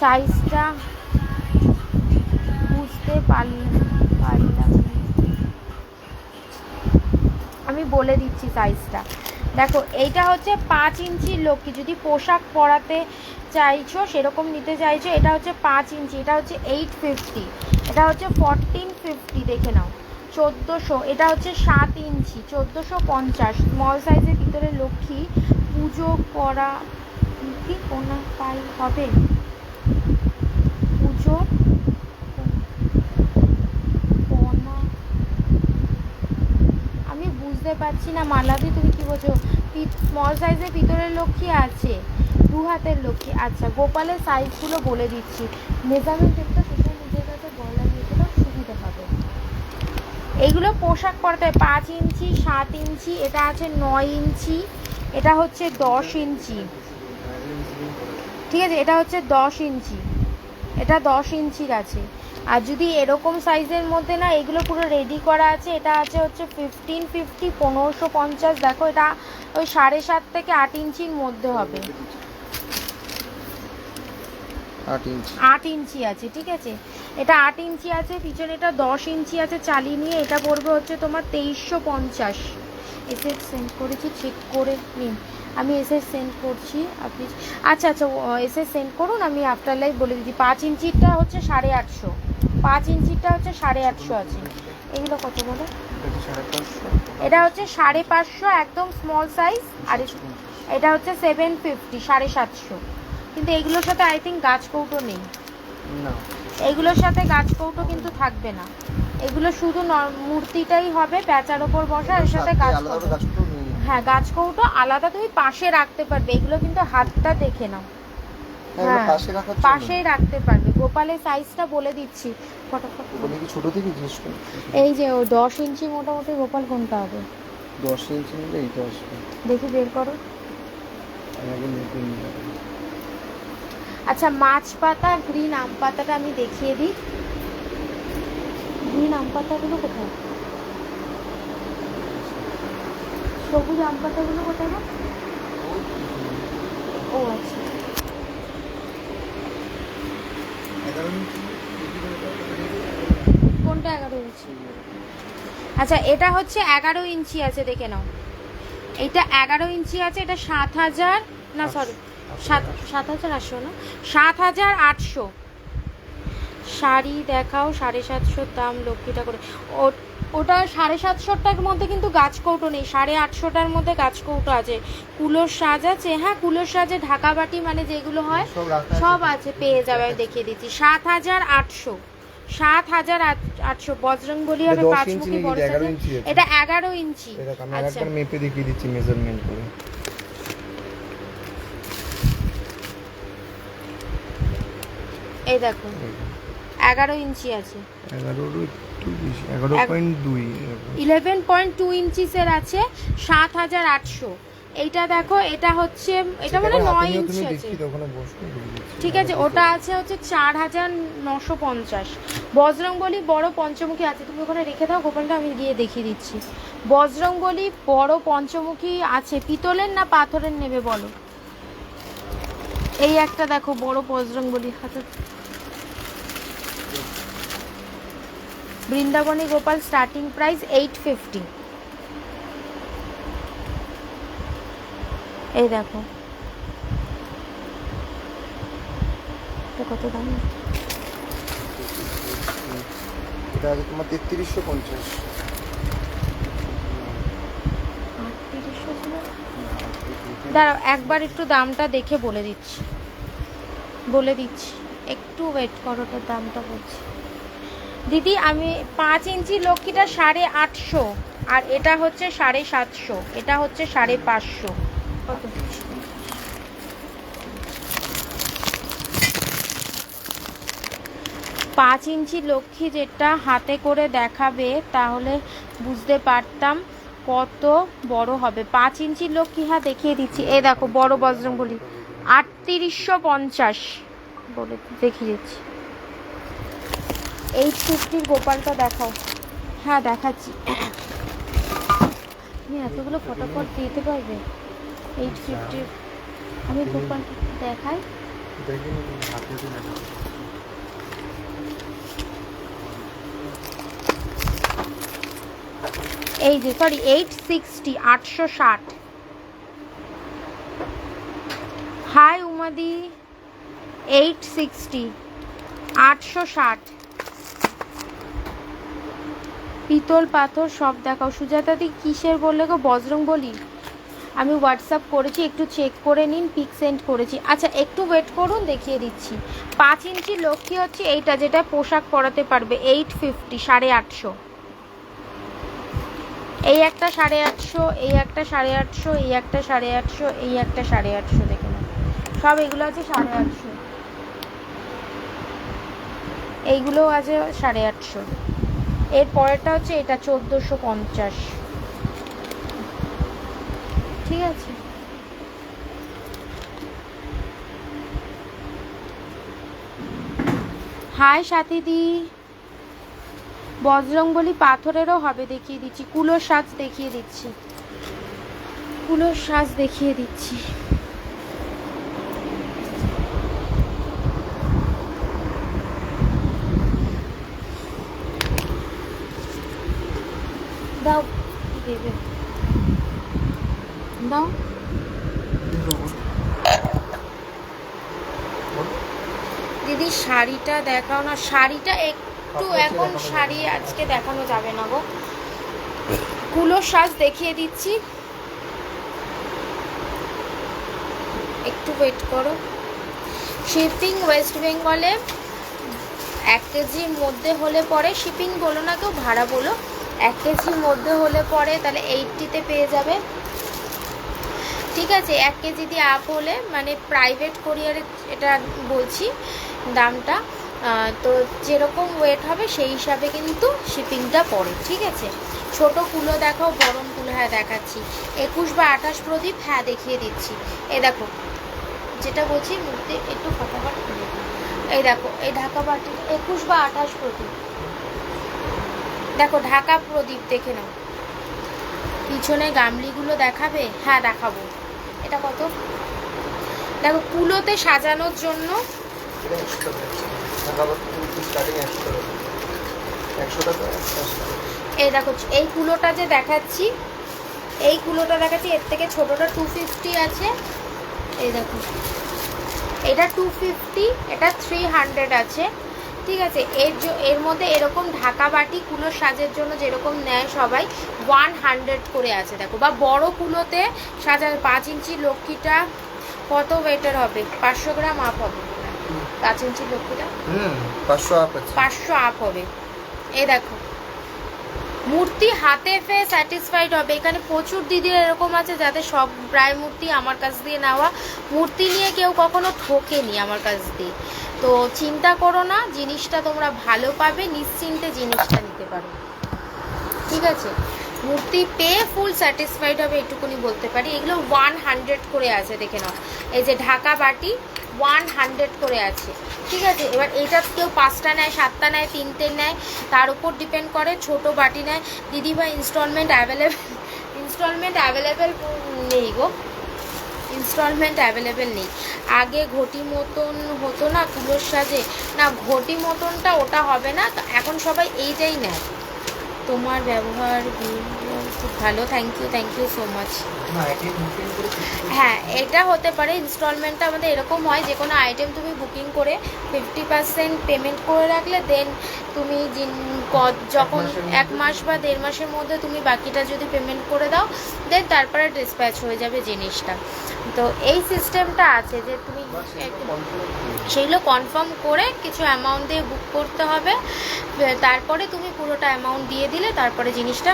সাইজটা বুঝতে পারলাম আমি বলে দিচ্ছি সাইজটা। দেখো এইটা হচ্ছে 5 ইঞ্চির লক্ষ্মী, যদি পোশাক পরাতে চাইছো সেরকম নিতে চাইছো এটা হচ্ছে 5 ইঞ্চি, এটা হচ্ছে 850, এটা হচ্ছে 1450 দেখে নাও 1400। এটা হচ্ছে 7 ইঞ্চি 1450 স্মল সাইজের ভিতরে লক্ষ্মী পুজো করা কি কোনা পাই হবে, পুজো আমি বুঝতে পারছি না মালাদি তুমি কি বলছো। স্মল সাইজের ভিতরের লক্ষ্মী আছে, 2 হাতের লক্ষ্মী। আচ্ছা গোপালের সাইজগুলো বলে দিচ্ছি, মেজারমেন্ট একটা সেটা নিজের কাছে বলা যেটা সুবিধা হবে। এইগুলো পোশাক পরতে 5 ইঞ্চি 7 ইঞ্চি, এটা আছে 9 ইঞ্চি, এটা হচ্ছে 10 ইঞ্চি, ঠিক আছে, এটা হচ্ছে 10 ইঞ্চি, এটা 10 ইঞ্চির আছে। আর যদি এরকম সাইজের মধ্যে না এগুলো পুরো রেডি করা আছে, এটা আছে হচ্ছে 1550 1550। দেখো এটা ওই 7.5 থেকে 8 ইঞ্চির মধ্যে হবে, 8 ইঞ্চি আছে, ঠিক আছে, এটা 8 ইঞ্চি আছে। পিছনে এটা 10 ইঞ্চি আছে চালিয়ে নিয়ে, এটা পড়বে হচ্ছে তোমার 2350। এসে সেন্ড করেছি, চেক করে নিন, আমি এসে সেন্ড করছি আপনি। আচ্ছা আচ্ছা এসে সেন্ড করুন, আমি আফটার লাইভ বলে দিচ্ছি। 5 ইঞ্চিটা হচ্ছে 850, 5 ইঞ্চিটা হচ্ছে 850 আছে। এগুলো কত বলো? এটা হচ্ছে 550 একদম স্মল সাইজ, আর এটা হচ্ছে 750 750। কিন্তু এগুলোর সাথে আই থিঙ্ক গাছ কৌটো নেই, না এগুলোর সাথে গাছ কৌটো কিন্তু থাকবে না, এগুলো শুধু মূর্তিটাই হবে প্যাঁচার ওপর বসা, এর সাথে গাছ কৌটো। হ্যাঁ গাছ কৌটো আলাদা তুমি পাশে রাখতে পারবে, এগুলো কিন্তু হাতটা দেখে নাও। হ্যাঁ পাশেই রাখতে পারবে। গোপালের সাইজটা বলে দিচ্ছি ফটাফট, ছোট থেকে জিজ্ঞেস করি। এই যে ও 10 ইঞ্চি মোটামুটি গোপাল কোনটা হবে? 10 ইঞ্চি নিলে এইটা আসবে, দেখি বের করো। আগে নেবে নিয়ে আচ্ছা মাছ পাতা গ্রিন আম পাতাটা আমি দেখিয়ে দিই। গ্রিন আম পাতাগুলো কোথায়? সবুজ আম পাতাগুলো কোথায়? ও আচ্ছা কোনটা 11 ইঞ্চি? আচ্ছা এটা হচ্ছে 11 ইঞ্চি আছে, দেখে নাও। এটা 11 ইঞ্চি আছে, এটা 7000 না সরি 7800 না 7800। শাড়ি দেখাও 750 দাম, লক্ষ্মীটা করে ওটা 750টার মধ্যে কিন্তু গাছ কৌটো নেই, 850টার মধ্যে গাছ কৌটো আছে, কুলোর সাজ আছে। হ্যাঁ কুলোর সাজে ঢাকা বাটি মানে যেগুলো হয় সব আছে, পেয়ে যাবে। আমি দেখিয়ে দিচ্ছি 7800 7800 বজরংবলী হবে পাঁচমুখী বড় সাইজ। এটা 11 ইঞ্চি। আমি আরেকবার মেপে দেখিয়ে দিচ্ছি মেজারমেন্ট করে। এই দেখো 11 ইঞ্চি আছে, 11.2 ইঞ্চিসের আছে 7800। এইটা দেখো এটা হচ্ছে এটা মানে 9 ইঞ্চি আছে, ঠিক আছে। ওটা আছে হচ্ছে 4950। বজরংবলী বড় পঞ্চমুখী আছে, তুমি ওখানে রেখে দাও গোপালটা, আমি গিয়ে দেখিয়ে দিচ্ছি। বজরংবলী বড় পঞ্চমুখী আছে, পিতলের না পাথরের নেবে বলো? এই একটা দেখো বড় বজরংবলী হাতে। বৃন্দাবনী গোপাল স্টার্টিং প্রাইস 850। এই দেখো কত দাম? এটা আছে তোমার 3350। 3800 ছিল? দাঁড়াও একবার একটু দামটা দেখে বলে দিচ্ছি, একটু ওয়েট করো, ওটার দামটা বলছি। দিদি আমি 5 ইঞ্চি লক্ষ্মীটা 850, আর এটা হচ্ছে 750, এটা হচ্ছে 550। কত? 5 ইঞ্চি লক্ষ্মী যেটা হাতে করে দেখাবে তাহলে বুঝতে পারতাম কত বড় হবে। 5 ইঞ্চি লক্ষ্মী হ্যাঁ দেখিয়ে দিচ্ছি। এই দেখো বড় বজরংবলী 3850 বলে দেখিয়ে দিচ্ছি। 850 গোপালটা দেখাও। হ্যাঁ দেখাচ্ছি, তুমি এতগুলো ফটাফট দিতে পারবে? 850 আমি গোপাল দেখাই। এই যে সরি 860 860। হাই উমাদি 860 860। পিতল পাথর সব দেখাও। সুজাতাদি কিসের বললে গো? বজরংবলী আমি হোয়াটসঅ্যাপ করেছি, একটু চেক করে নিন, পিক সেন্ড করেছি। আচ্ছা একটু ওয়েট করুন দেখিয়ে দিচ্ছি। 5 ইঞ্চি লক্ষ্মী হচ্ছে এইটা, যেটা পোশাক পরাতে পারবে 850 850। এই একটা 850, এই একটা 850, এই একটা 850, এই একটা 850, দেখে না সব এগুলো আছে 850, এইগুলোও আছে 850। এর পরেরটা হচ্ছে এটা 1450, ঠিক আছে। হাই সাথীদি। বজরংবলী পাথরেরও হবে, দেখিয়ে দিচ্ছি। কুলোর সাজ দেখিয়ে দিচ্ছি, কুলোর সাজ দেখিয়ে দিচ্ছি। দাও দেবে, দাও। দিদি শাড়িটা দেখাও না, শাড়িটা একটু এখন শাড়ি আজকে দেখানো যাবে না গো, কুলোর সাজ দেখিয়ে দিচ্ছি, একটু ওয়েট করো। শিপিং ওয়েস্ট বেঙ্গলে 1 কেজির মধ্যে হলে পরে, শিপিং বলো না কেউ, ভাড়া বলো, 1 কেজির মধ্যে হলে পরে তাহলে 80-তে পেয়ে যাবে। ঠিক আছে, 1 কেজি দিয়ে আপ হলে, মানে প্রাইভেট কোরিয়ারে এটা বলছি দামটা, তো যেরকম ওয়েট হবে সেই হিসাবে কিন্তু শিপিংটা পড়ে। ঠিক আছে, ছোট কুলো দেখাও, বড় কুলো, হ্যাঁ দেখাচ্ছি। 21 বা 28 প্রদীপ, হ্যাঁ দেখিয়ে দিচ্ছি। এই দেখো যেটা বলছি, মূর্তি একটু ফটাফট খুলে দিই। এই দেখো, এই ঢাকা বাটি 21 বা 28 প্রদীপ, দেখো ঢাকা প্রদীপ, দেখে নাও। পিছনে গামলিগুলো দেখাবে, হ্যাঁ দেখাবো। এটা কত দেখো, কুলোতে সাজানোর জন্য। এই দেখো, এই কুলোটা যে দেখাচ্ছি, এই কুলোটা দেখাচ্ছি, এর থেকে ছোটটা 250 আছে। এই দেখো, এটা 250, এটা 300 আছে। ঠিক আছে, এর মধ্যে এরকম ঢাকা বাটি কুলোর সাজের জন্য যেরকম নেয় সবাই, 100 করে আছে দেখো। বা বড় কুলোতে সাজার 5 ইঞ্চি লক্ষ্মীটা কত ওয়েটের হবে? 500 গ্রাম আপ হবে। 5 ইঞ্চি লক্ষ্মীটা 500 আপ হবে। এই দেখো, মূর্তি হাতে পেয়ে স্যাটিসফাইড হবে। এখানে প্রচুর দিদির এরকম আছে যাদের সব প্রায় মূর্তি আমার কাছ দিয়ে নেওয়া, মূর্তি নিয়ে কেউ কখনো ঠকেনি আমার কাছ দিয়ে। তো চিন্তা করো না, জিনিসটা তোমরা ভালো পাবে, নিশ্চিন্তে জিনিসটা নিতে পারো। ঠিক আছে, মূর্তি পেয়ে ফুল স্যাটিসফাইড হবে, এটুকুনি বলতে পারি। এগুলো 100 করে আছে, দেখে নাও। এই যে ঢাকা বাটি 100 করে আছে। ঠিক আছে, এবার এটা কেউ 5টা নেয়, 7টা নেয়, 3টে নেয়, তার উপর ডিপেন্ড করে। ছোট বাটি নেয় দিদিভাই, ইনস্টলমেন্ট অ্যাভেলেবেল নেই গো, ইনস্টলমেন্ট অ্যাভেলেবেল নেই। আগে ঘটি মতন হতো না কুলোর সাজে, না ঘটি মতনটা ওটা হবে না, এখন সবাই এইটাই নেয়। তোমার ব্যবহার খুব ভালো, থ্যাংক ইউ সো মাচ। হ্যাঁ, এটা হতে পারে। ইনস্টলমেন্টটা আমাদের এরকম হয়, যে কোনো আইটেম তুমি বুকিং করে 50% পেমেন্ট করে রাখলে, দেন তুমি যখন 1 মাস বা 1.5 মাসের মধ্যে তুমি বাকিটা যদি পেমেন্ট করে দাও, দেন তারপরে ডিসপ্যাচ হয়ে যাবে জিনিসটা। তো এই সিস্টেমটা আছে যে তুমি সেইগুলো কনফার্ম করে কিছু অ্যামাউন্ট দিয়ে বুক করতে হবে, তারপরে তুমি পুরোটা অ্যামাউন্ট দিয়ে দিলে তারপরে জিনিসটা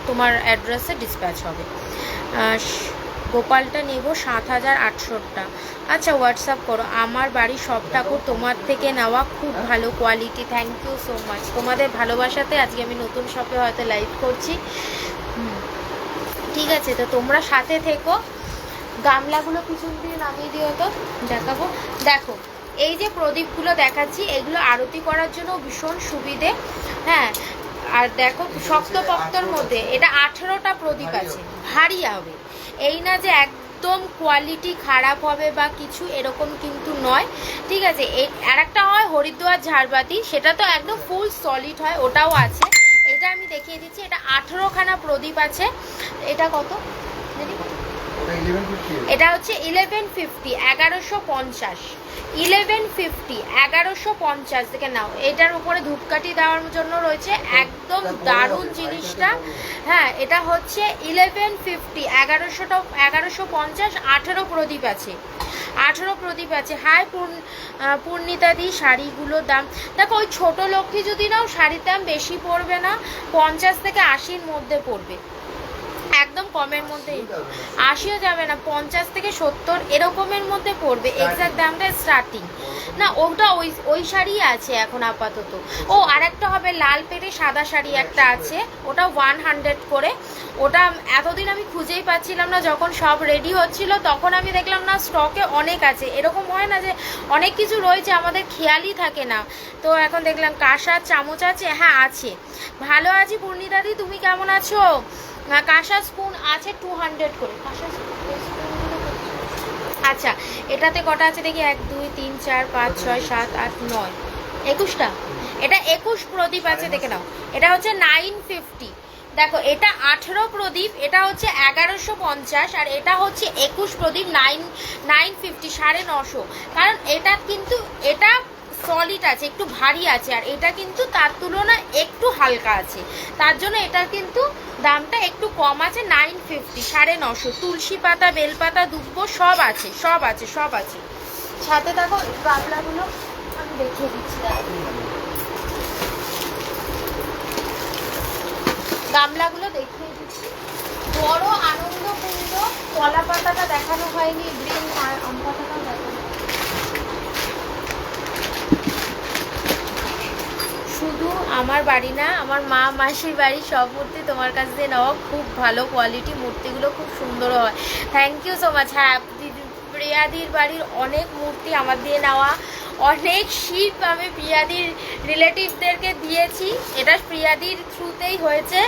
তোমার অ্যাড্রেসে ডিসপ্যাচ হবে। গোপালটা নেব 7,800টা। আচ্ছা, হোয়াটসঅ্যাপ করো। আমার বাড়ির সব ঠাকুর তোমার থেকে নেওয়া, খুব ভালো quality, thank you so much. তোমাদের ভালোবাসাতে আজকে আমি নতুন শপে হয়তো লাইভ করছি। ঠিক আছে, তো তোমরা সাথে থেকো। গামলাগুলো পিছন দিয়ে নামিয়ে দিও, তো দেখাবো। দেখো, এই যে প্রদীপগুলো দেখাচ্ছি, এগুলো আরতি করার জন্য ভীষণ সুবিধে। হ্যাঁ, আর দেখো শক্তপোক্তর মধ্যে এটা 18টা প্রদীপ আছে, ভারী হবে। এই না যে একদম কোয়ালিটি খারাপ হবে বা কিছু, এরকম কিন্তু নয়। ঠিক আছে, আর একটা হয় হরিদ্বার ঝাড়বাতি, সেটা তো একদম ফুল সলিড হয়, ওটাও আছে। এটা আমি দেখিয়ে দিচ্ছি, এটা 18খানা প্রদীপ আছে। এটা কত? এটা হচ্ছে 1150, 1150, 1150 দেখে নাও। এটার উপরে ধূপকাঠি দেওয়ার জন্য রয়েছে, একদম দারুণ জিনিসটা। হ্যাঁ, এটা হচ্ছে 1150, 1150, 18 প্রদীপ আছে, 18 প্রদীপ আছে। হাই পূর্ণিতাদি, শাড়িগুলোর দাম দেখো, ওই ছোট লক্ষ্মী যদি নাও শাড়ির দাম বেশি পড়বে না, 50 থেকে 80-র মধ্যে পড়বে, একদম কমের মধ্যে। 80ও যাবে না, 50 থেকে 70 এরকমের মধ্যে পড়বে, এক্সাক্ট দামটা স্টার্টিং না। ওটা ওই শাড়ি আছে এখন আপাতত। ও আরেকটা হবে লাল পেরে সাদা শাড়ি একটা আছে, ওটা 100 করে। ওটা এতদিন আমি খুঁজেই পাচ্ছিলাম না, যখন সব রেডি হচ্ছিল তখন আমি দেখলাম না স্টকে অনেক আছে। এরকম হয় না যে অনেক কিছু রয়েছে আমাদের খেয়ালই থাকে না, তো এখন দেখলাম। কাঁসার চামচ আছে, হ্যাঁ আছে, ভালো আছি পূর্ণিতাদি, তুমি কেমন আছো? কাঁসা স্পুন আছে 200 করে। কাঁসা স্পুন, আচ্ছা এটাতে কটা আছে দেখি, 1 2 3 4 5 6 7 8 9, 21টা। এটা 21 প্রদীপ আছে, দেখে নাও। এটা হচ্ছে 950। দেখো, এটা 18 প্রদীপ, এটা হচ্ছে 1150, আর এটা হচ্ছে 21 প্রদীপ 950, 950। কারণ এটা কিন্তু এটা সলিড আছে, একটু ভারী আছে, আর এটা কিন্তু তার তুলনায় একটু হালকা আছে, তার জন্য এটার কিন্তু দামটা একটু কম আছে, 950, 950। তুলসী পাতা, বেলপাতা, দুব্ব সব আছে, সব আছে, সব আছে। সাথে দেখো গামলাগুলো আমি দেখিয়ে দিচ্ছি, গামলাগুলো দেখিয়ে দিচ্ছি। বড় আনন্দ কুঞ্জ, কলা পাতাটা দেখানো হয়নি, গ্রিন আম পাতাটাও দেখানো হয়নি। শুধু আমার বাড়ি না, আমার মা মাসির বাড়ি সব মূর্তি তোমার কাছ দিয়ে নেওয়া, খুব ভালো কোয়ালিটি, মূর্তিগুলো খুব সুন্দর হয়। Thank you so much. হ্যাঁ, প্রিয়াদির বাড়ির অনেক মূর্তি আমার দিয়ে নেওয়া, অনেক শিব আমি প্রিয়াদির রিলেটিভদেরকে দিয়েছি, এটা প্রিয়াদির থ্রুতেই হয়েছে,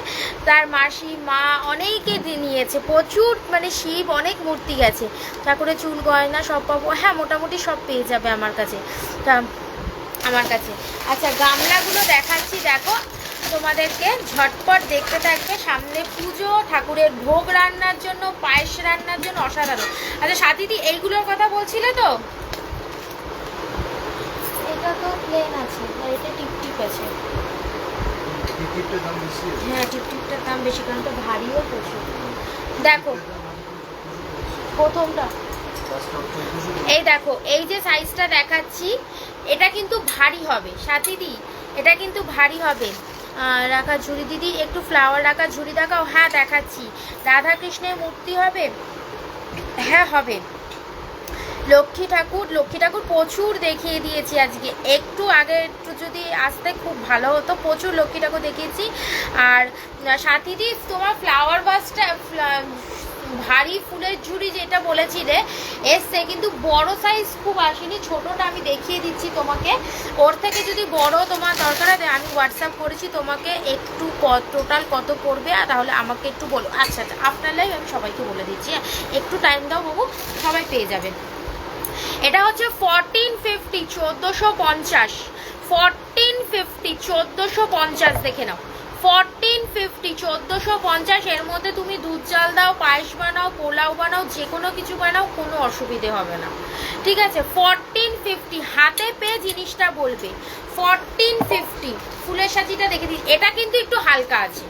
তার মাসি মা অনেকে নিয়েছে, প্রচুর মানে শিব অনেক মূর্তি গেছে, ঠাকুরের চুল গয়না সব পাবো, হ্যাঁ মোটামুটি সব পেয়ে যাবে আমার কাছে, তা আমার কাছে। আচ্ছা গামলাগুলো দেখাচ্ছি, দেখো তোমাদেরকে ঝটপট দেখতে থাকবে, সামনে পুজো, ঠাকুরের ভোগ রান্নার জন্য, পায়েস রান্নার জন্য অসাধারণ। আচ্ছা সাথীদি এইগুলোর কথা বলছিলে তো? এটা তো প্লেন আছে, আর এটা টিপটিপ আছে। হ্যাঁ টিপটিপটার দাম বেশি, কারণ তো ভারীও প্রচুর। দেখো প্রথমটা, এই দেখো এই যে সাইজটা দেখাচ্ছি, এটা কিন্তু ভারী হবে সাথীদি, এটা কিন্তু ভারী হবে। রাখা ঝুড়ি দিদি, একটু ফ্লাওয়ার রাখা ঝুড়ি দেখাও। হ্যাঁ দেখাচ্ছি। রাধা কৃষ্ণের মূর্তি হবে, হ্যাঁ হবে। লক্ষ্মী ঠাকুর প্রচুর দেখিয়ে দিয়েছি আজকে, একটু আগে একটু যদি আসতে খুব ভালো হতো, প্রচুর লক্ষ্মী ঠাকুর দেখিয়েছি। আর সাথীদি তোমার ফ্লাওয়ার ভাসটা, ভারী ফুলের ঝুড়ি যেটা বলেছিলে এসছে, কিন্তু বড় সাইজ খুব আসেনি, ছোটটা আমি দেখিয়ে দিচ্ছি তোমাকে। ওর থেকে যদি বড় তোমার দরকার হয় আমি হোয়াটসঅ্যাপ করেছি তোমাকে, একটু টোটাল কত পড়বে আর তাহলে আমাকে একটু বলো। আচ্ছা আচ্ছা আপনার লাইভ আমি সবাইকে বলে দিচ্ছি, একটু টাইম দাও বাবু, সবাই পেয়ে যাবে। এটা হচ্ছে 1450, 1450, 1450, 1450 দেখে নাও, 1450, 1450। এর মধ্যে তুমি দুধ চাল দাও, পায়েস বানাও, পোলাও বানাও, যে কোনো কিছু বানাও, কোনো অসুবিধে হবে না, ঠিক আছে। 1450 হাতে পেয়ে জিনিসটা বলবে, 1450। ফুলের সাজিটা দেখে দিই, এটা কিন্তু একটু হালকা আছে,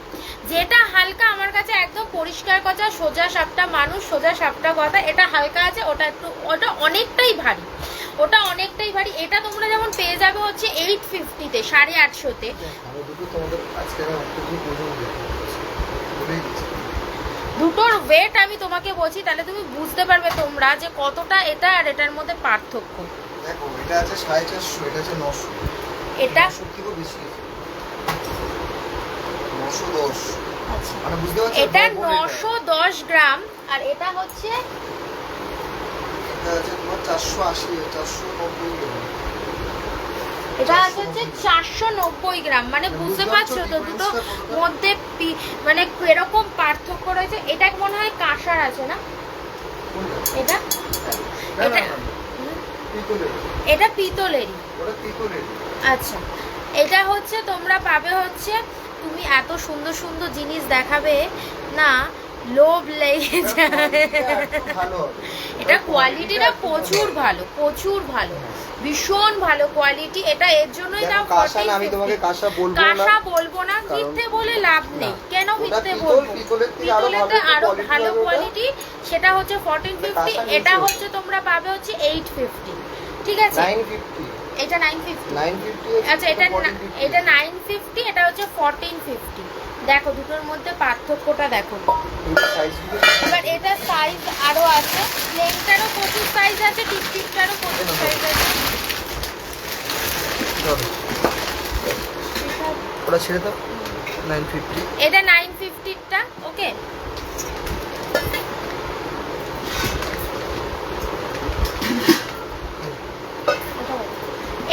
যেটা হালকা আমার কাছে একদম পরিষ্কার কথা, সোজা সাপটা মানুষ, সোজা সাপটা কথা, এটা হালকা আছে, ওটা একটু, ওটা অনেকটাই ভারী, ওটা অনেকটাই ভারী। এটা তোমরা যেমন পেয়ে যাবে হচ্ছে 850-তে, 850-তে। দুটোর ওয়েট আমি তোমাকে বলছি, তাহলে তুমি বুঝতে পারবে তোমরা যে কতটা এটা আর এটার মধ্যে পার্থক্য। দেখো এটা আছে 450, এটা আছে 900, এটা সত্যি খুব বেশি, 910। আচ্ছা মানে বুঝতে পারছো, এটা 910 গ্রাম, আর এটা হচ্ছে এটা আছে তোমার 480, 490 গ্রাম। এটা হচ্ছে 490 গ্রাম, মানে বুঝতে পারছো তো দুটো মধ্যে মানে এরকম পার্থক্য রয়েছে। এটা মনে হয় কাঁসার আছে না, এটা এটা এটা পিতলেরই। আচ্ছা এটা হচ্ছে তোমরা পাবে হচ্ছে, তুমি এত সুন্দর সুন্দর জিনিস দেখাবে না, লোভ লেগে যায়। এটা কোয়ালিটিটা প্রচুর ভালো, প্রচুর ভালো, ভীষণ ভালো কোয়ালিটি। এটা এর জন্যই দাম 40। আমি তোমাকে কাঁসা বলবো না, কাঁসা বলবো না, মিথ্যে বলে লাভ নেই, কেন মিথ্যে বলবো? পিতলেতে আরো ভালো কোয়ালিটি, সেটা হচ্ছে 1450। এটা হচ্ছে তোমরা পাবে হচ্ছে 850, ঠিক আছে। 950, এটা 950, আচ্ছা এটা 950, এটা হচ্ছে 1450। দেখো দুটোর মধ্যে পার্থক্যটা দেখো। এবার এটা সাইজ আরো আছে, প্লেনটারও প্রচুর সাইজ আছে, টিপটিপটারও প্রচুর সাইজ আছে। ওটা ছেড়ে দাও, 950। এটা 950টা, ওকে।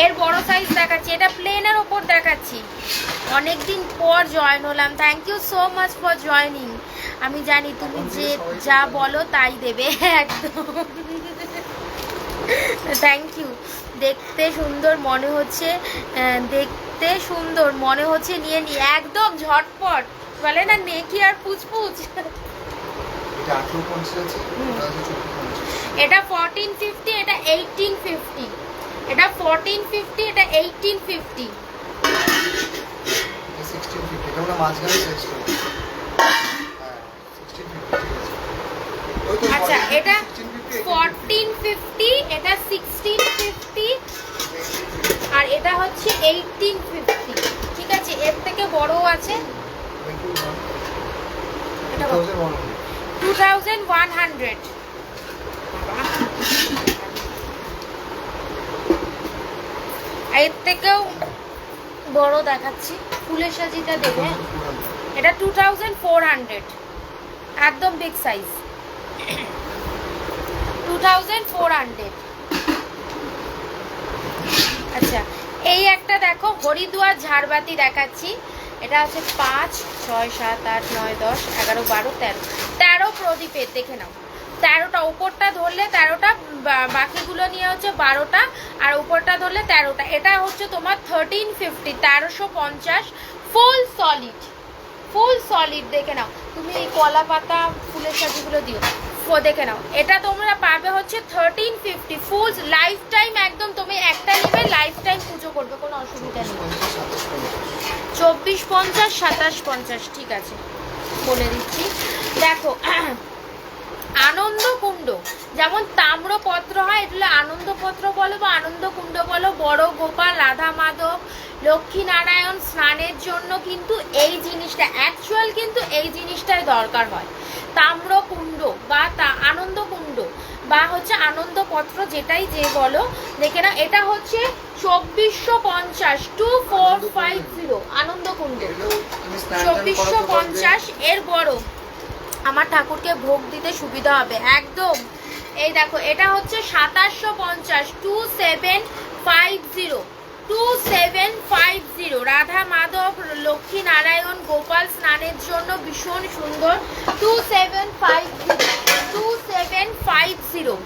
এর বড় সাইজ দেখাচ্ছি, এটা প্লেনের ওপর দেখাচ্ছি। অনেকদিন পর জয়েন হলাম, thank you so much for joining. আমি জানি তুমি যে যা বলো তাই দেবে, একদম থ্যাংক ইউ। দেখতে সুন্দর মনে হচ্ছে, দেখতে সুন্দর মনে হচ্ছে, নিয়ে নি একদম ঝটপট, বলে না নেকি আর পুচপুচ। এটা 1850 আছে, এটা 1450, এটা 1850। এটা 1450, এটা 1850। 1650 এটা হলো মাঝখানে সেকশন। হ্যাঁ 1650 ঠিক আছে। ওই তো আচ্ছা 1450, এটা 1650, 1450, এটা 1650, আর এটা হচ্ছে 1850। ঠিক আছে, এর থেকে বড় আছে, এটা 2100। এর থেকেও বড় দেখাচ্ছি, ফুলের সাজিটা দেবে। এটা 2400, একদম বিগ সাইজ, 2400। আচ্ছা এই একটা দেখো হরিদ্বার ঝাড়বাতি দেখাচ্ছি। এটা হচ্ছে 5, 6, 7, 8, 9, 10, 11, 12, 13, 13 প্রদীপের, দেখে নাও। 13টা, উপরটা ধরলে 13টা, বাকিগুলো নিয়ে হচ্ছে 12টা, আর উপরটা ধরলে 13টা। এটা হচ্ছে তোমার 1350, 1350, ফুল সলিড, ফুল সলিড। দেখে নাও, তুমি এই কলা পাতা ফুলের সাজিগুলো দিও, দেখে নাও। এটা তোমরা পাবে হচ্ছে 1350, ফুল লাইফ টাইম, একদম তুমি একটা নেবে লাইফ টাইম পুজো করবে, কোনো অসুবিধা নেই। 2450, 2750, ঠিক আছে বলে দিচ্ছি। দেখো আনন্দ কুণ্ড, যেমন তাম্রপত্র হয়, এগুলো আনন্দপত্র বলো বা আনন্দ কুণ্ড বলো, বড় গোপাল, রাধা মাধব, লক্ষ্মী নারায়ণ স্নানের জন্য কিন্তু এই জিনিসটা অ্যাকচুয়াল, কিন্তু এই জিনিসটাই দরকার হয়। তাম্রকুণ্ড বা আনন্দ কুণ্ড বা হচ্ছে আনন্দপত্র, যেটাই যে বলো, দেখে না। এটা হচ্ছে 2450, 2450 আনন্দ কুণ্ড, 2450। এর বড় আমার ঠাকুরকে ভোগ দিতে সুবিধা হবে একদম। এই দেখো এটা হচ্ছে 2750, 2750, 2750, রাধা মাধব, লক্ষ্মী নারায়ণ, গোপাল স্নানের জন্য ভীষণ সুন্দর, 2750, 2750।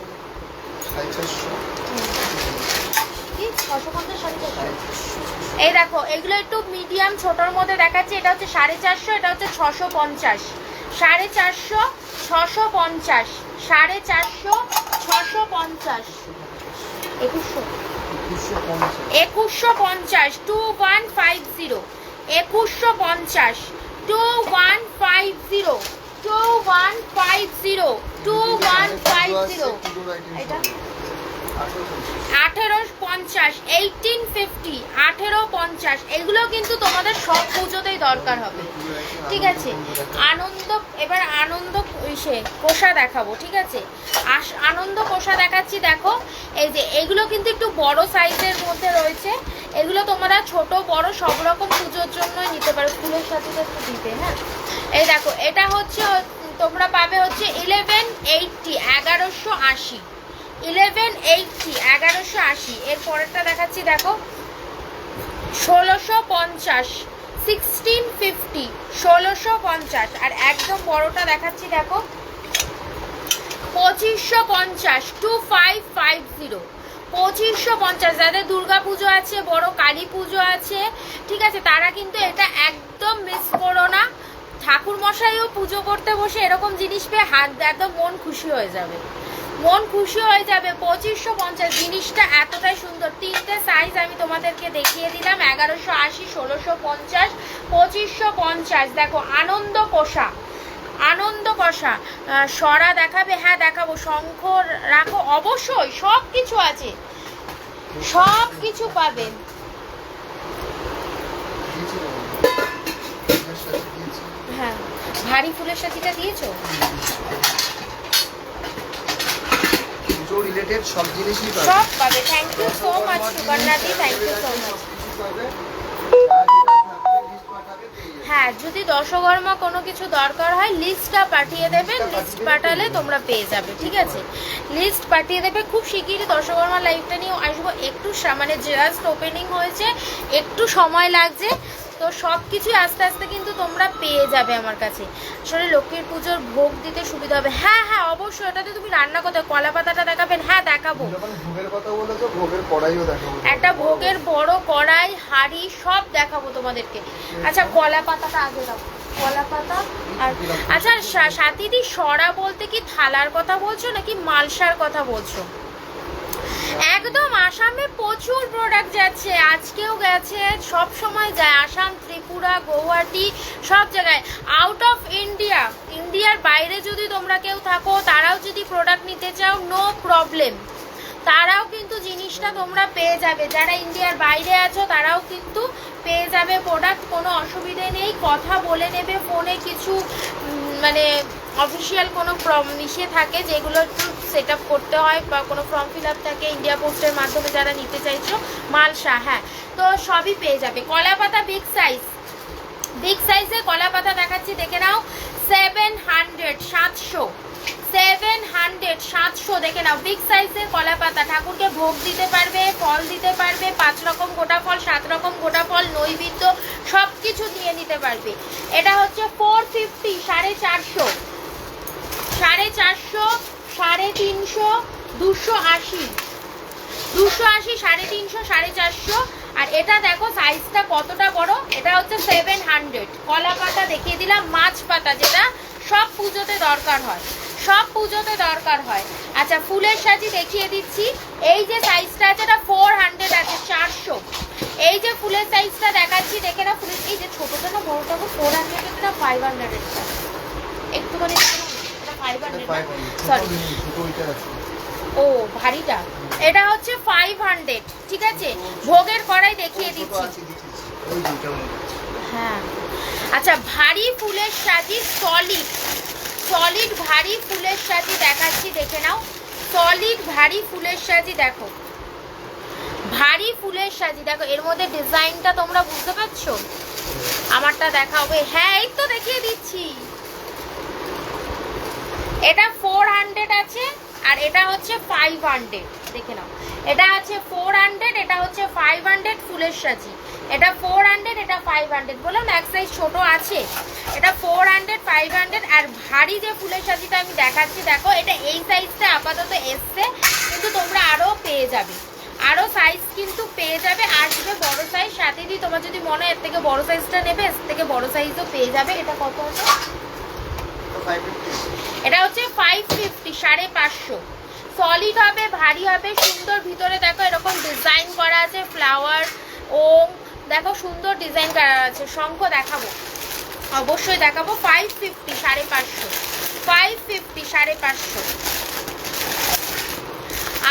এই দেখো এগুলো একটু মিডিয়াম ছোটর মধ্যে দেখাচ্ছি। এটা হচ্ছে 450, এটা হচ্ছে 650, 450, 650, 450, 650, 2150, 2150, 2150, 2150, 2150, 2150, 2150। এটা 1850, 1850, 1850। এগুলো কিন্তু তোমাদের সব পুজোতেই দরকার হবে, ঠিক আছে। আনন্দ, এবার আনন্দ কোষা দেখাবো, ঠিক আছে। আনন্দ কোষা দেখাচ্ছি। দেখো এই যে এগুলো কিন্তু একটু বড় সাইজের মধ্যে রয়েছে, এগুলো তোমরা ছোট বড় সব রকম পুজোর জন্যই নিতে পারো, ফুলের সাথে একটু দিতে। হ্যাঁ এই দেখো এটা হচ্ছে তোমরা পাবে হচ্ছে 1180, 1180, 1180, 1180। এর পরেরটা দেখাচ্ছি, দেখো 1650, 1650, 1650। আর একদম বড়টা দেখাচ্ছি, দেখো 2550, 2550, 2550। যাদের দুর্গা পুজো আছে, বড় কালী পুজো আছে, ঠিক আছে, তারা কিন্তু এটা একদম মিস করো না। ঠাকুর মশাইও পুজো করতে বসে এরকম জিনিস পেয়ে হাত একদম মন খুশি হয়ে যাবে, মন খুশি হয়ে যাবে। 2550, জিনিসটা এতটাই সুন্দর। তিনটে সাইজ আমি তোমাদেরকে দেখিয়ে দিলাম, 1180, 1650, 2550। দেখো আনন্দ কোষা, আনন্দ কষা। সরা দেখাবে? হ্যাঁ দেখাবো। শঙ্খ রাখো, অবশ্যই সব কিছু আছে, সব কিছু পাবেন। হ্যাঁ ভারী ফুলের সাথীটা দিয়েছো? রিলেটেড সব জিনিসই পাবে, সব পাবে। থ্যাংক ইউ সো মাচ সুবর্ণাদি, থ্যাংক ইউ সো মাচ। হ্যাঁ যদি দশকর্মা কোনো কিছু দরকার হয় লিস্টটা পাঠিয়ে দেবেন, লিস্ট পাঠালে তোমরা পেয়ে যাবে, ঠিক আছে। লিস্ট পাঠিয়ে দেবে। খুব শিগগিরই দশকর্মা লাইভটা নিয়ে আসবো। একটু মানে জাস্ট ওপেনিং হয়েছে, একটু সময় লাগছে, তো সব কিছুই আস্তে আস্তে কিন্তু তোমরা পেয়ে যাবে আমার কাছে। আসলে লক্ষ্মীর পুজোর ভোগ দিতে সুবিধা হবে। হ্যাঁ হ্যাঁ অবশ্যই, এটাতে তুমি রান্না করতে, কলা পাতাটা দেখাবেন? হ্যাঁ দেখাবো। ভোগের কথা বলেছো, ভোগের কড়াইও দেখাবো, একটা ভোগের বড় কড়াই, হাঁড়ি সব দেখাবো তোমাদেরকে। আচ্ছা কলা পাতাটা আগে দাও, কলা পাতা। আর আচ্ছা সাথীদি, সরা বলতে কি থালার কথা বলছো নাকি মালসার কথা বলছো? একদম আসামে প্রচুর প্রোডাক্ট যাচ্ছে, আজকেও গেছে, সব সময় যায়। আসাম, ত্রিপুরা, গৌহাটি, সব জায়গায়। আউট অফ ইন্ডিয়া, ইন্ডিয়ার বাইরে যদি তোমরা কেউ থাকো, তারাও যদি প্রোডাক্ট নিতে চাও, নো প্রবলেম, তারাও কিন্তু জিনিসটা তোমরা পেয়ে যাবে। যারা ইন্ডিয়ার বাইরে আছো তারাও কিন্তু পেয়ে যাবে প্রোডাক্ট, কোনো অসুবিধে নেই। কথা বলে নেবে ফোনে, কিছু মানে অফিসিয়াল কোনো ইসে থাকে যেগুলো একটু সেট আপ করতে হয়, বা কোনো ফর্ম ফিল আপ থাকে ইন্ডিয়া পোস্টের মাধ্যমে যারা নিতে চাইছো মালসা, হ্যাঁ, তো সবই পেয়ে যাবে। কলাপাতা বিগ সাইজ, বিগ সাইজে কলাপাতা দেখাচ্ছি, দেখে নাও। 700, 700, 700, 700 দেখে নাও। বিগ সাইজের কলাপাতা, ঠাকুরকে ভোগ দিতে পারবে, ফল দিতে পারবে, 5 রকম গোটা ফল, 7 রকম গোটা ফল, নৈবেদ্য সব কিছু দিয়ে নিতে পারবে। এটা হচ্ছে 450, 450, 450, 350, 280, 280, 350, 450। আর এটা দেখো সাইজটা কতটা বড়, এটা হচ্ছে 700। কলা পাতা দেখিয়ে দিলাম, মাছ পাতা যেটা সব পুজোতে দরকার হয়, সব পুজোতে দরকার হয়। আচ্ছা, ফুলের সাজি দেখিয়ে দিচ্ছি। এই যে সাইজটা আছে এটা 400 আছে, 400। এই যে ফুলের সাইজটা দেখাচ্ছি, দেখে না ফুলের, এই যে ছোটটা না বড়টা 400, এটা 500 একটুখানি, এটা 500, সরি ও ভারীটা, এটা হচ্ছে 500, ঠিক আছে। ভোগের কড়াই দেখিয়ে দিচ্ছি, হ্যাঁ। আচ্ছা, ভারী ফুলের সাজি, সলিড, সলিড ভারী ফুলের সাজি দেখাচ্ছি, দেখে নাও। সলিড ভারী ফুলের সাজি দেখো, ভারী ফুলের সাজি দেখো। এর মধ্যে ডিজাইনটা তোমরা বুঝতে পারছো? আমারটা দেখাবে, হ্যাঁ এই তো দেখিয়ে দিচ্ছি। এটা 400 আছে, আর এটা হচ্ছে 500, দেখে নাও। এটা আছে 400, এটা হচ্ছে 500 ফুলের সাজি। এটা 400, এটা 500, বললাম এক সাইজ ছোট আছে। এটা 400, 500। আর ভারী যে ফুলের সাজিটা আমি দেখাচ্ছি দেখো, এটা এই সাইজটা আপাতত এসছে, কিন্তু তোমরা আরও পেয়ে যাবে, আরও সাইজ কিন্তু পেয়ে যাবে। আসবে বড় সাইজ সাথে দিয়ে, তোমার যদি মনে হয় এর থেকে বড় সাইজটা নেবে, এর থেকে বড় সাইজও পেয়ে যাবে। এটা কত আছে? এটা হচ্ছে 550, 550। সলিড হবে, ভারী হবে, সুন্দর। ভিতরে দেখো এরকম ডিজাইন করা আছে, ফ্লাওয়ার, ওম, দেখো সুন্দর ডিজাইন করা আছে। শঙ্খ দেখাবো, অবশ্যই দেখাবো। 550, 550, 550, 550।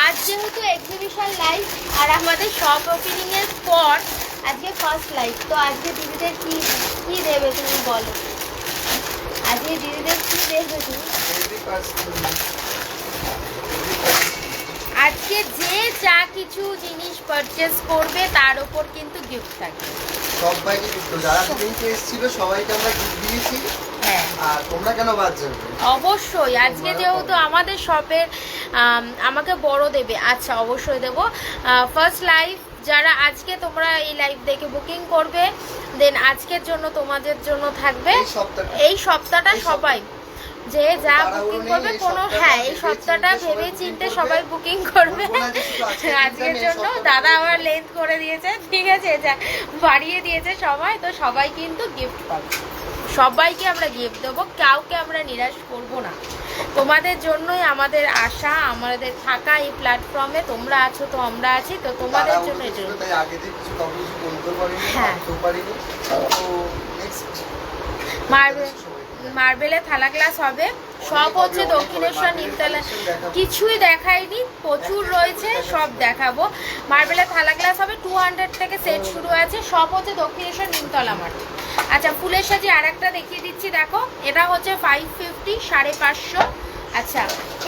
আজ যেহেতু এক্সিবিশন লাইভ আর আমাদের শপ ওপেনিং এর পর আজকে ফার্স্ট লাইভ, তো আজকে দিদিদের কি কি দেবে তুমি বলো? আজকে দিদিদের কি দেবে তুমি? আজকে যে যা কিছু জিনিস পারচেজ করবে তার উপর কিন্তু গিফট থাকবে। সবাইকে গিফট, যারা দিদিকে এসেছিল সবাইকে আমরা গিফট দিয়েছি। হ্যাঁ, আর তোমরা কেন বাদ যাবে? অবশ্যই আজকে যেহেতু আমাদের শপের আমাকে বড় দেবে। আচ্ছা, অবশ্যই দেব। ফার্স্ট লাইভ যারা আজকে তোমরা এই লাইভ দেখে বুকিং করবে, দেন আজকের জন্য তোমাদের জন্য থাকবে এই সপ্তাহটা সবাই যে যা বুকিং করবে, কোনো, হ্যাঁ এই সপ্তাহটা ভেবে চিন্তে সবাই বুকিং করবে আজকের জন্য। দাদা আবার লেন্থ করে দিয়েছে, ঠিক আছে, যা বাড়িয়ে দিয়েছে সবাই, তো সবাই কিন্তু গিফট পাবে, সবাইকে আমরা গিফট দেবো, কাউকে আমরা নিরাশ করবো না। তোমাদের জন্যই আমাদের আশা, আমাদের থাকা এই প্ল্যাটফর্মে। তোমরা আছো তো আমরা আছি, তো তোমাদের জন্য এটা। হ্যাঁ, মার্বেলে থালা গ্লাস হবে, সব হচ্ছে দক্ষিণেশ্বর নিমতলা। কিছুই দেখাইনি, প্রচুর রয়েছে, সব দেখাবো। মার্বেলে থালা গ্লাস হবে, 200 থেকে সেট শুরু আছে, সব হচ্ছে দক্ষিণেশ্বর নিমতলা মাঠ। আচ্ছা, ফুলের সাজি আর একটা দেখিয়ে দিচ্ছি, দেখো এটা হচ্ছে 550, 550। আচ্ছা,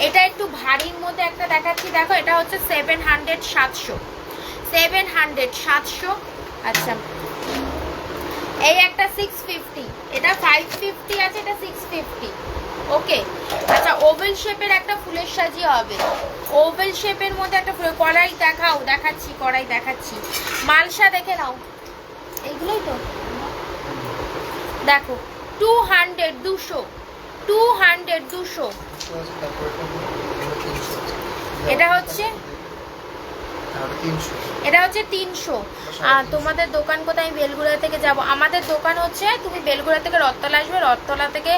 এটা একটু ভারীর মধ্যে একটা দেখাচ্ছি, দেখো এটা হচ্ছে 700, 700, 700, 700। আচ্ছা, এই একটা 650, এটা 550 আছে, এটা 650, ওকে। আচ্ছা, ওভেল শেপের একটা ফুলের সাজি হবে, ওভেল শেপের মধ্যে একটা ফুল। কড়াই দেখাও, দেখাচ্ছি, কড়াই দেখাচ্ছি। মালসা দেখে নাও, এইগুলোই তো দেখো, 200, 200, 200, 200। এটা হচ্ছে তাহলে 300। এটা হচ্ছে 300। আর তোমাদের দোকান কোথায়? আমি বেলগুড়া থেকে যাব। আমাদের দোকান হচ্ছে, তুমি বেলগুড়া থেকে রথতলা আসবে, রথতলা থেকে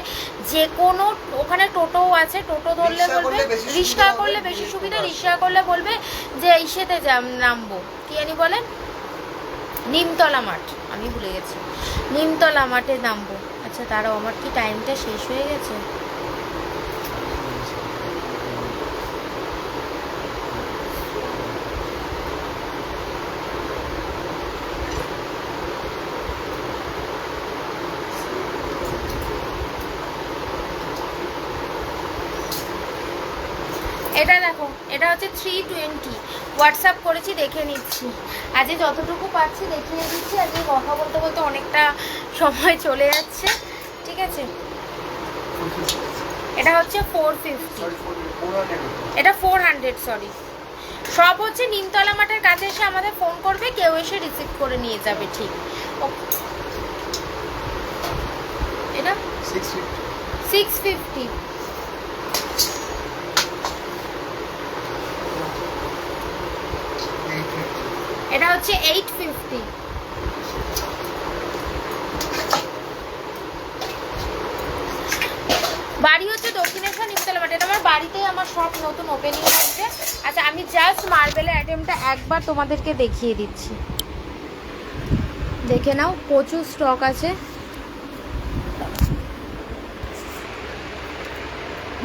যে কোনো, ওখানে টোটোও আছে, টোটো ধরলে বলবে, রিক্সা করলে বেশি সুবিধা, রিক্সা করলে বলবে যে ইসেতে নামবো, কি জানি বলেন, নিমতলা মাঠ, আমি ভুলে গেছি, নিমতলা মাঠে নামবো। আচ্ছা তারাও, আমার কি টাইমটা শেষ হয়ে গেছে? এটা দেখো, এটা হচ্ছে 320, হোয়াটসঅ্যাপ করেছি, দেখে নিচ্ছি। আজকে যতটুকু পাচ্ছি দেখিয়ে দিচ্ছি। আজকে কথা বলতে বলতে অনেকটা সময় চলে যাচ্ছে, ঠিক আছে। এটা হচ্ছে 450, এটা 400, সরি। সব হচ্ছে নিমতলা মাঠের কাছে এসে আমাদের ফোন করবে, কেউ এসে রিসিভ করে নিয়ে যাবে, ঠিক। এটা 650, এটা হচ্ছে 850। বাড়ি হচ্ছে দক্ষিণেশ্বর, নিমতলা মাঠে। এটা আমার বাড়িতেই আমার সব নতুন ওপেনিং হচ্ছে। আচ্ছা আমি জাস্ট মার্বেলের আইটেমটা একবার তোমাদেরকে দেখিয়ে দিচ্ছি, দেখে নাও, প্রচুর স্টক আছে।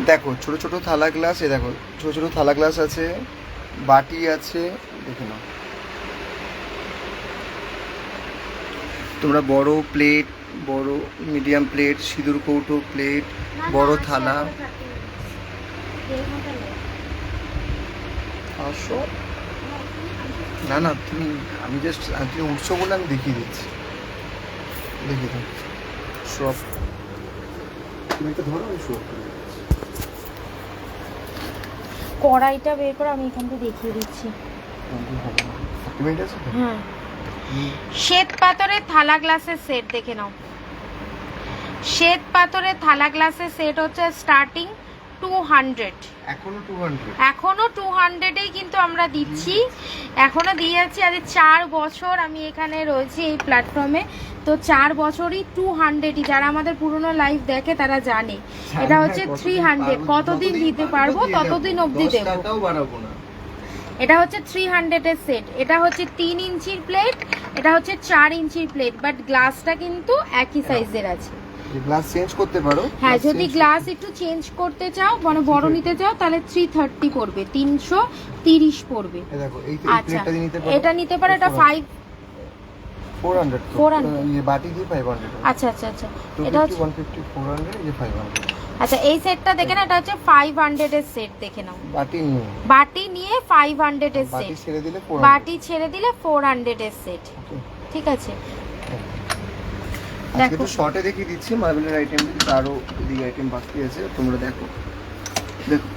দেখো ছোট ছোট থালা গ্লাস, এই দেখো ছোট ছোট থালা গ্লাস আছে, বাটি আছে, দেখে নাও। তোমরা বড় প্লেট, বড় মিডিয়াম প্লেট, সিঁদুর কৌটো প্লেট, বড় থালা, 500। না না তুমি, আমি জাস্ট তুমি উৎসব বলে আমি দেখিয়ে দিচ্ছি, দেখিয়ে দাও সব। তুমি তো ধরো, আমি সব কড়াইটা বের করে আমি এখান থেকে দেখিয়ে দিচ্ছি। হ্যাঁ, শ্বেত পাথরের থালা গ্লাসের সেট দেখে নাও। শ্বেত পাথরের থালা গ্লাসের সেট হচ্ছে স্টার্টিং 200, এখনো 200-এই কিন্তু আমরা দিচ্ছি, এখনো দিয়ে যাচ্ছি। আজ 4 বছর আমি এখানে রয়েছি এই প্ল্যাটফর্মে, তো 4 বছরই 200-ই। যারা আমাদের পুরনো লাইভ দেখে তারা জানে। এটা হচ্ছে 300, কতদিন দিতে পারবো ততদিন অবধি দেবো। এটা হচ্ছে 300-এর সেট। এটা হচ্ছে 3 ইঞ্চির প্লেট, এটা হচ্ছে 4 ইঞ্চির প্লেট, বাট গ্লাসটা কিন্তু একই সাইজের আছে। গ্লাস চেঞ্জ করতে পারো। হ্যাঁ, যদি গ্লাস একটু চেঞ্জ করতে চাও, মানে বড় নিতে চাও, তাহলে 330 পড়বে, 330 পড়বে। দেখো এই আচ্ছা, প্লেটটা নিতে পারো, এটা নিতে পারো। এটা 400 এই বাটি দিয়ে 500। আচ্ছা আচ্ছা আচ্ছা, এটা হচ্ছে 150, 400, এই 500। আচ্ছা এই সেটটা দেখে না, এটা হচ্ছে 500-এর সেট, দেখে নাও। বাটি নিয়ে 500-এর সেট, বাটি ছেড়ে দিলে 400-এর সেট, ঠিক আছে। আজকে তো শর্টে দেখিয়ে দিচ্ছি মার্বেলের আইটেম, আরো এদিকে আইটেম বাকি আছে, তোমরা দেখো। দেখো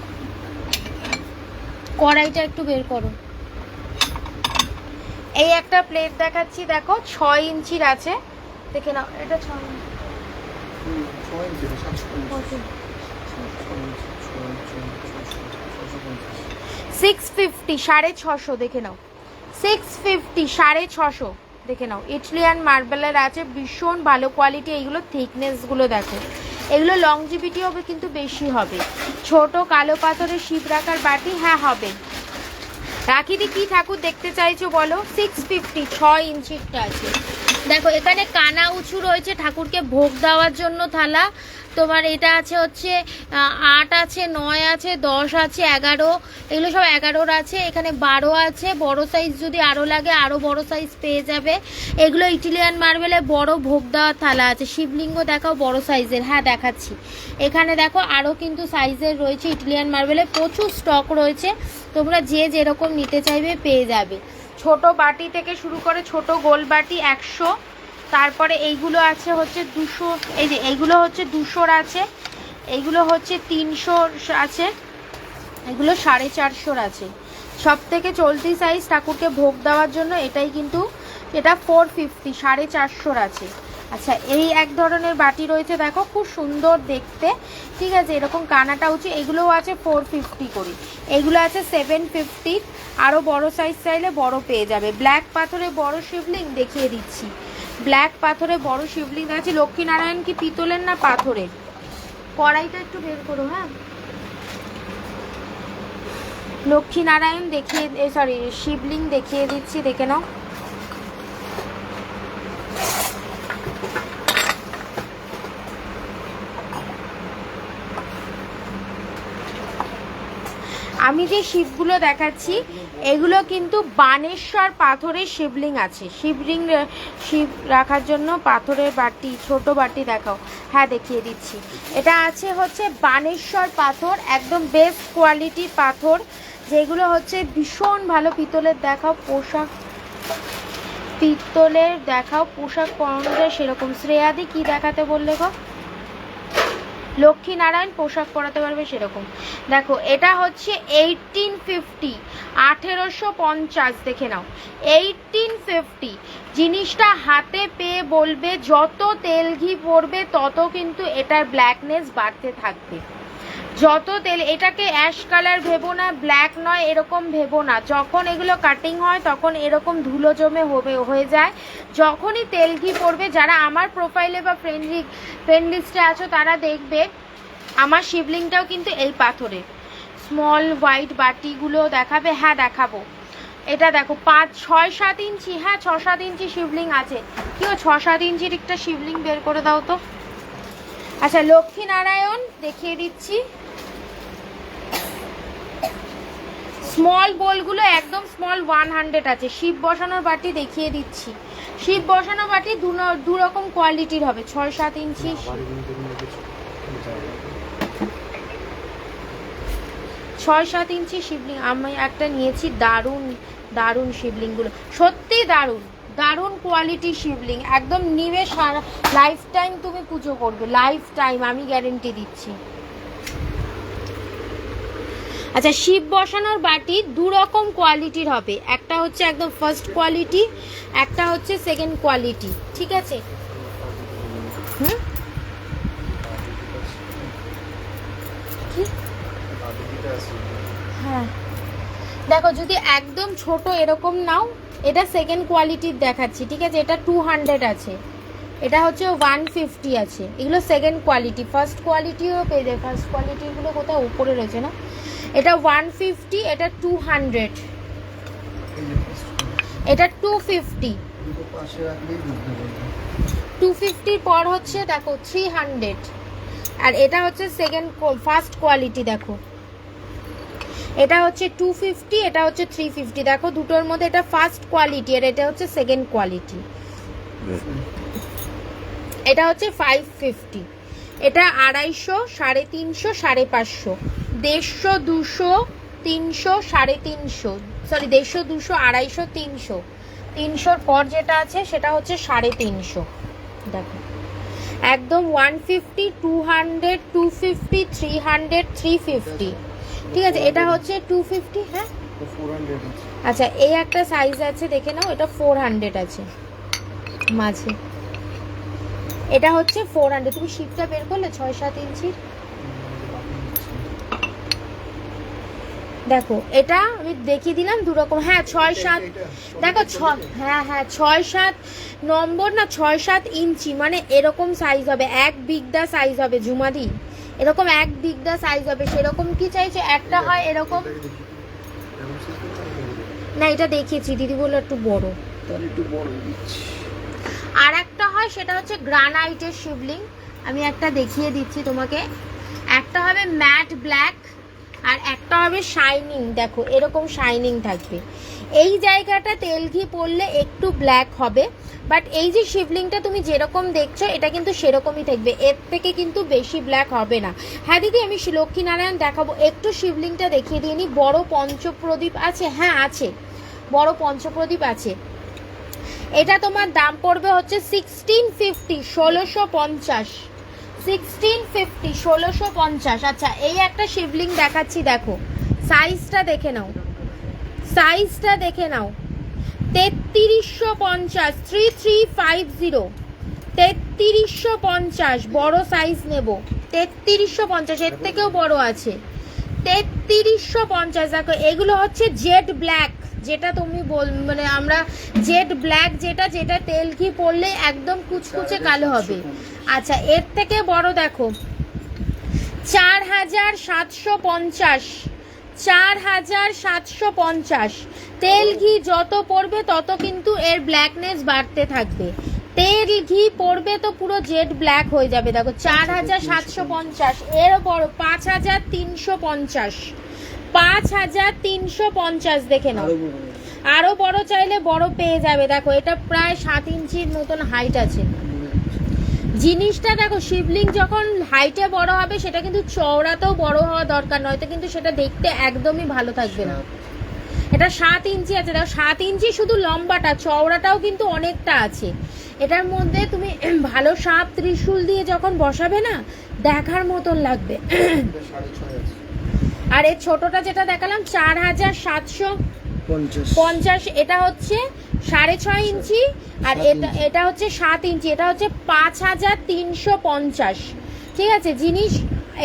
কড়াইটা একটু বের করো। এই একটা প্লেট দেখাচ্ছি, দেখো 6 ইঞ্চির আছে, দেখে নাও। এটা 6 ইঞ্চি, 650, 650, দেখে নাও। 650, 650, দেখে নাও। ইটালিয়ান মার্বেলের আছে, ভীষণ ভালো কোয়ালিটি। এইগুলো থিকনেসগুলো দেখো, এগুলো লংজিভিটি হবে কিন্তু বেশি হবে। ছোট কালো পাথরের শিব রাখার বাটি, হ্যাঁ হবে। রাখিদি কি ঠাকুর দেখতে চাইছো বলো? 650, 6 ইঞ্চিরটা আছে। দেখো এখানে কানা উঁচু রয়েছে, ঠাকুরকে ভোগ দেওয়ার জন্য থালা। তোমার এটা আছে হচ্ছে 8 আছে, 9 আছে, 10 আছে, 11, এগুলো সব 11-র আছে। এখানে 12 আছে, বড় সাইজ যদি আরও লাগে আরও বড় সাইজ পেয়ে যাবে। এগুলো ইটালিয়ান মার্বেলে বড় ভোগ দেওয়ার থালা আছে। শিবলিঙ্গ দেখাও বড় সাইজের, হ্যাঁ দেখাচ্ছি। এখানে দেখো আরও কিন্তু সাইজের রয়েছে ইটালিয়ান মার্বেলে, প্রচুর স্টক রয়েছে। তোমরা যে যেরকম নিতে চাইবে পেয়ে যাবে। ছোট বাটি থেকে শুরু করে ছোট গোল বাটি 100, তারপরে এইগুলো আছে হচ্ছে 200, এই যে এইগুলো হচ্ছে 200-র আছে, এইগুলো হচ্ছে 300 আছে, এগুলো 450-র আছে। সব থেকে চলতি সাইজ ঠাকুরকে ভোগ দেওয়ার জন্য এটাই, কিন্তু এটা 450, 450-র আছে। আচ্ছা, এই এক ধরনের বাটি রয়েছে, দেখো খুব সুন্দর দেখতে, ঠিক আছে, এরকম কানাটা উঁচু, এগুলোও আছে 450 করে, এগুলো আছে 750, আরও বড় সাইজ চাইলে বড় পেয়ে যাবে। ব্ল্যাক পাথরে বড় শিবলিং দেখিয়ে দিচ্ছি, ব্ল্যাক পাথরে বড় শিবলিং আছে। লক্ষ্মীনারায়ণ কি পিতলের না পাথরের? কড়াইটা একটু বের করো। হ্যাঁ, লক্ষ্মীনারায়ণ দেখিয়ে, সরি শিবলিং দেখিয়ে দিচ্ছি, দেখে নাও। আমি যে শিবগুলো দেখাচ্ছি এগুলো কিন্তু বানেশ্বর পাথরের শিবলিং আছে। শিব রাখার জন্য পাথরের বাটি, ছোট বাটি দেখাও। হ্যাঁ, দেখিয়ে দিচ্ছি। এটা আছে হচ্ছে বানেশ্বর পাথর, একদম বেস্ট কোয়ালিটির পাথর, যেগুলো হচ্ছে ভীষণ ভালো। পিতলের দেখাও, পোশাক পিতলের দেখাও, পোশাক পরানো যায় সেরকম। শ্রেয়াদি কি দেখাতে বললে গো? লক্ষ্মীনারায়ণ পোশাক পরাতে পারবে সেরকম। দেখো, এটা হচ্ছে 1850, 1850, দেখে নাও 1850। জিনিসটা হাতে পেয়ে বলবে যত তেল ঘি পড়বে তত কিন্তু এটার ব্ল্যাকনেস বাড়তে থাকবে। যত তেল, এটাকে অ্যাশ কালার ভেবো না, ব্ল্যাক নয় এরকম ভেবো না। যখন এগুলো কাটিং হয় তখন এরকম ধুলো জমে হয়ে যায়। যখনই তেল ঘি পড়বে, যারা আমার প্রোফাইলে বা ফ্রেন্ড লিস্টে আছো তারা দেখবে আমার শিবলিংটাও কিন্তু এই পাথরের। স্মল হোয়াইট বাটিগুলো দেখাবে? হ্যাঁ, দেখাবো। এটা দেখো 5-6-7 ইঞ্চি, হ্যাঁ 6-7 ইঞ্চি শিবলিং আছে। কেউ 6-7 ইঞ্চির একটা শিবলিং বের করে দাও তো। আচ্ছা, লক্ষ্মীনারায়ণ দেখিয়ে দিচ্ছি। স্মল বোলগুলো একদম স্মল 100 আছে। শিব বসানোর বাটি দেখিয়ে দিচ্ছি। শিব বসানোর বাটি দু রকম কোয়ালিটির হবে, 6-7 ইঞ্চি। 6-7 ইঞ্চি শিবলিং আমি একটা নিয়েছি, দারুণ দারুণ শিবলিংগুলো, সত্যি দারুণ দারুণ কোয়ালিটি শিবলিং, একদম নিবে, সারা লাইফ টাইম তুমি পুজো করবে, লাইফ টাইম আমি গ্যারেন্টি দিচ্ছি। আচ্ছা, শিব বসানোর বাটি দু রকম কোয়ালিটির হবে, একটা হচ্ছে একদম ফার্স্ট কোয়ালিটি, একটা হচ্ছে সেকেন্ড কোয়ালিটি, ঠিক আছে? হুম, হ্যাঁ দেখো, যদি একদম ছোট এরকম নাও, এটা সেকেন্ড কোয়ালিটির দেখাচ্ছি, ঠিক আছে? এটা 200 আছে, এটা হচ্ছে 150 আছে, এগুলো সেকেন্ড কোয়ালিটি। ফার্স্ট কোয়ালিটিও পেয়ে যায়, ফার্স্ট কোয়ালিটিগুলো কোথাও উপরে রয়েছে না? এটা 150, এটা 200, এটা 250, 250 পর হচ্ছে দেখো 300, আর এটা হচ্ছে সেকেন্ড ফার্স্ট কোয়ালিটি। দেখো, এটা হচ্ছে 250, এটা হচ্ছে 350। দেখো, দুটোর মধ্যে এটা ফার্স্ট কোয়ালিটি আর এটা হচ্ছে সেকেন্ড কোয়ালিটি। এটা হচ্ছে 550, এটা 250, 350, 550, 150, 200, 300, 350, সরি 150, 200, 250, 300, 300 পর যেটা আছে সেটা হচ্ছে 350। দেখো, একদম 150, 200, 250, 300, 350, ঠিক আছে? এটা হচ্ছে 250, হ্যাঁ 400 আছে। আচ্ছা, এই একটা সাইজ আছে, দেখে নাও, এটা 400 আছে মাঝে, এটা হচ্ছে 400। তুমি শিপটা বের করলে 6-7 ইঞ্চির? দেখো, এটা আমি দেখিয়ে দিলাম দু রকম, হ্যাঁ 6-7, দেখো হ্যাঁ 6-7 নম্বর না, 6-7 ইঞ্চি মানে এরকম সাইজ হবে, এক বিগদা সাইজ হবে ঝুমাদি, এরকম এক বিগদা সাইজ হবে। সেরকম কি চাইছো? একটা হয় এরকম, না এটা দেখিয়েছি, দিদি বললো একটু বড়, আর একটা হয় সেটা হচ্ছে গ্রানাইটের শিবলিং, আমি একটা দেখিয়ে দিচ্ছি তোমাকে। একটা হবে ম্যাট ব্ল্যাক আর একটা হবে শাইনিং। দেখো, এরকম শাইনিং থাকবে, এই জায়গাটা তেল ঘি পড়লে একটু ব্ল্যাক হবে, বাট এই যে শিবলিংটা তুমি যেরকম দেখছো এটা কিন্তু সেরকমই থাকবে, এর থেকে কিন্তু বেশি ব্ল্যাক হবে না। হ্যাঁ দিদি, আমি লক্ষ্মীনারায়ণ দেখাবো, একটু শিবলিংটা দেখিয়ে দিয়ে নি। বড় পঞ্চপ্রদীপ আছে? হ্যাঁ আছে, বড় পঞ্চপ্রদীপ আছে। এটা তোমার দাম পড়বে হচ্ছে 1650, 1650, 1650, 1650। আচ্ছা, এই একটা শিবলিং দেখাচ্ছি, দেখো সাইজটা দেখে নাও, সাইজটা দেখে নাও, 3350, 3350, 3350, বড় সাইজ নেব 3350, এর থেকেও বড় আছে 3350। দেখো এগুলো হচ্ছে জেড ব্ল্যাক, যেটা তুমি মানে আমরা জেড ব্ল্যাক, যেটা যেটা তেল ঘি পড়লে একদম কুচকুচে কালো হবে। আচ্ছা এর থেকে বড় দেখো 4750, 4750। তেল ঘি যত পড়বে তত কিন্তু এর ব্ল্যাকনেস বাড়তে থাকবে। তেল ঘি পড়বে তো পুরো জেড ব্ল্যাক হয়ে যাবে। দেখো 4750, এর বড় 5350, 5350 দেখে নাও। আরো বড় চাইলে বড় পেয়ে যাবে। দেখো এটা প্রায় 7 ইঞ্চির মতন হাইট আছে জিনিসটা। দেখো শিবলিং যখন হাইটে বড় হবে সেটা কিন্তু চওড়াতেও বড় হওয়া দরকার, নয়তো কিন্তু সেটা দেখতে একদমই ভালো থাকবে না। এটা 7 ইঞ্চি আছে। দেখো 7 ইঞ্চি শুধু লম্বাটা, চওড়াটাও কিন্তু অনেকটা আছে। এটার মধ্যে তুমি ভালো সাপ ত্রিশূল দিয়ে যখন বসাবে না, দেখার মতন লাগবে। আর এই ছোটটা যেটা দেখালাম 4750, এটা হচ্ছে 6.5 ইঞ্চি, আর এটা হচ্ছে 7 ইঞ্চি, এটা হচ্ছে 5350। ঠিক আছে, জিনিস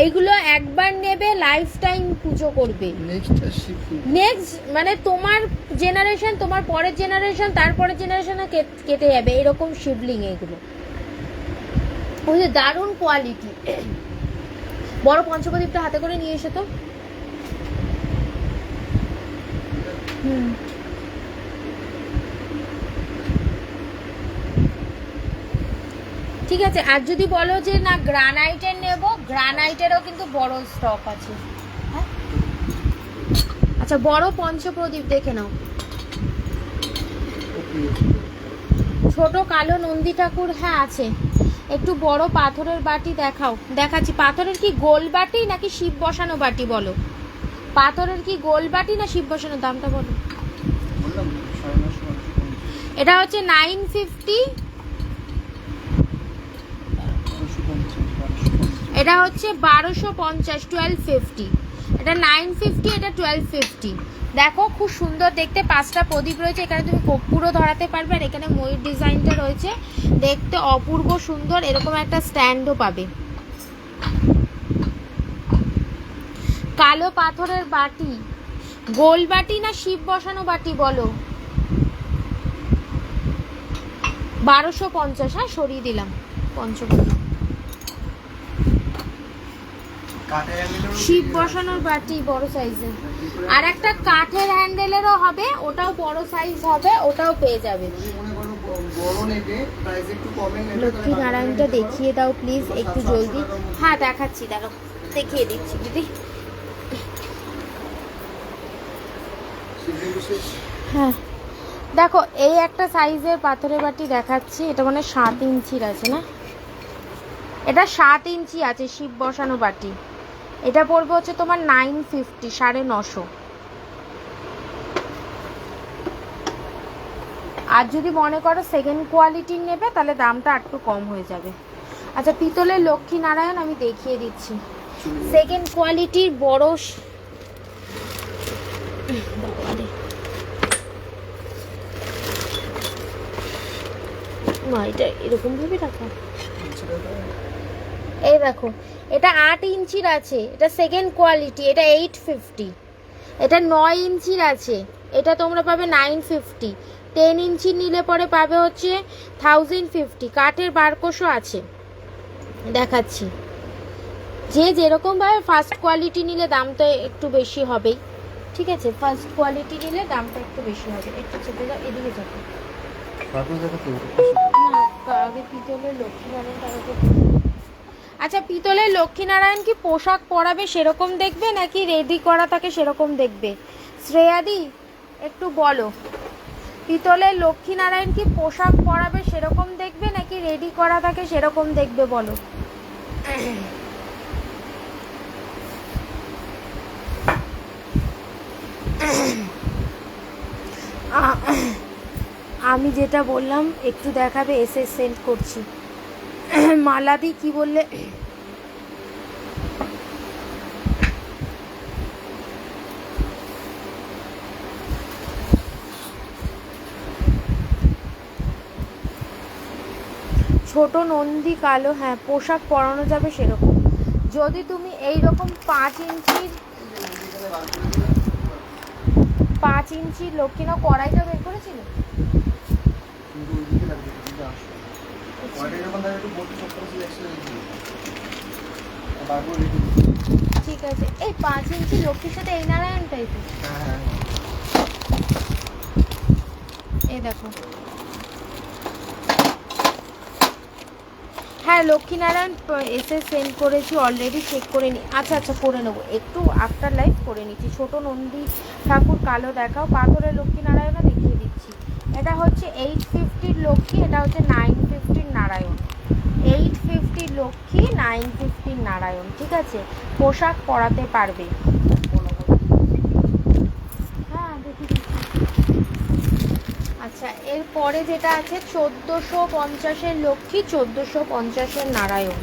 এইগুলো একবার নেবে, লাইফ টাইম পুজো করবে। নেক্সট মানে তোমার জেনারেশন, তোমার পরের জেনারেশন, তারপরের জেনারেশনে কেটে যাবে এরকম শিবলিং এগুলো। ওই যে দারুণ কোয়ালিটি। বড় পঞ্চপ্রদীপটা হাতে করে নিয়ে এসে তো। ঠিক আছে। আর যদি বলো যে না গ্রানাইটের নেব, গ্রানাইটেরও কিন্তু বড় স্টক আছে। হ্যাঁ আচ্ছা, বড় পঞ্চপ্রদীপ দেখে নাও। ছোট কালো নন্দী ঠাকুর হ্যাঁ আছে। একটু বড় পাথরের বাটি দেখাও। দেখাচ্ছি। পাথরের কি গোল বাটি নাকি শিব বসানো বাটি বলো? পাথরের কি গোল বাটি না শিব বসানো? দামটা বলো। এটা হচ্ছে 950, এটা হচ্ছে 1250, 1250। এটা 950, এটা 1250। দেখো খুব সুন্দর দেখতে, 5টা প্রদীপ রয়েছে এখানে, তুমি কর্পূরও ধরাতে পারবে। আর এখানে ময়ূর ডিজাইনটা রয়েছে, দেখতে অপূর্ব সুন্দর। এরকম একটা স্ট্যান্ডও পাবে। কালো পাথরের বাটি, গোল বাটি না শিব বসানো বাটি বলো? 1250। হ্যাঁ সরিয়ে দিলাম পঞ্চপ্রদীপ। শিব বসানোর বাটি বড় সাইজের, আর একটা কাঠের হ্যান্ডেলেরও হবে, ওটাও বড় সাইজ হবে, ওটাও পেয়ে যাবে। লক্ষ্মী নারায়ণটা দেখিয়ে দাও প্লিজ একটু জলদি। হ্যাঁ দেখাচ্ছি, দেখো দেখিয়ে দিচ্ছি দিদি। হ্যাঁ দেখো এই একটা সাইজের পাথরের বাটি দেখাচ্ছি। এটা মানে 7 ইঞ্চির আছে না? এটা 7 ইঞ্চি আছে শিব বসানো বাটি। এটা পড়বে হচ্ছে তোমার 950, 950। আর যদি মনে করো সেকেন্ড কোয়ালিটির নেবে তাহলে দামটা একটু কম হয়ে যাবে। আচ্ছা পিতলের লক্ষ্মী নারায়ণ আমি দেখিয়ে দিচ্ছি। সেকেন্ড কোয়ালিটির বড়, এটা এরকম ভাবে রাখা। এই দেখো এটা 8 ইঞ্চির আছে, এটা সেকেন্ড কোয়ালিটি, এটা 850। এটা 9 ইঞ্চির আছে, এটা তোমরা পাবে 950। 10 ইঞ্চি নিলে পরে পাবে হচ্ছে 1050। কাঠের বারকোশও আছে, দেখাচ্ছি। যে যেরকম ভাবে ফার্স্ট কোয়ালিটি নিলে দামটা একটু বেশি হবেই। ঠিক আছে, ফার্স্ট কোয়ালিটি নিলে দামটা একটু বেশি হবে। একটু চেপে যাও, এদিকে যাবে না। আগে পিতলের লক্ষ্মীনারায়ণ। আচ্ছা পিতলের লক্ষ্মীনারায়ণ কি পোশাক পরাবে সেরকম দেখবে নাকি রেডি করা থাকে সেরকম দেখবে? শ্রেয়াদি একটু বলো, পিতলের লক্ষ্মীনারায়ণ কি পোশাক পরাবে সেরকম দেখবে নাকি রেডি করা থাকে সেরকম দেখবে বলো? আমি যেটা বললাম একটু দেখাবে, এসে সেন্ড করছি। মালাদি কি বললে? ছোট নন্দী কালো, হ্যাঁ পোশাক পরানো যাবে সেরকম। যদি তুমি এই রকম 5 ইঞ্চির লক্ষ্মীনাও কড়াইটা বের করেছিলে? ঠিক আছে, এই 5 ইঞ্চি লক্ষ্মীর সাথে এই নারায়ণটাই তো। এই দেখো, হ্যাঁ লক্ষ্মীনারায়ণ এসে সেন্ড করেছি অলরেডি, চেক করে নি। আচ্ছা আচ্ছা করে নেবো, একটু আফটার লাইফ করে নিচ্ছি। ছোট নন্দী ঠাকুর কালো দেখাও, পাথরের লক্ষ্মীনারায়ণও দেখিয়ে দিচ্ছি। এটা হচ্ছে 850 লক্ষ্মী, এটা হচ্ছে 950 নারায়ণ। 850 লক্ষ্মী, 950 নারায়ণ, ঠিক আছে। পোশাক পরাতে পারবে। হ্যাঁ দেখি দিচ্ছি। আচ্ছা এরপরে যেটা আছে 1450-এর লক্ষ্মী, 1450-এর নারায়ণ।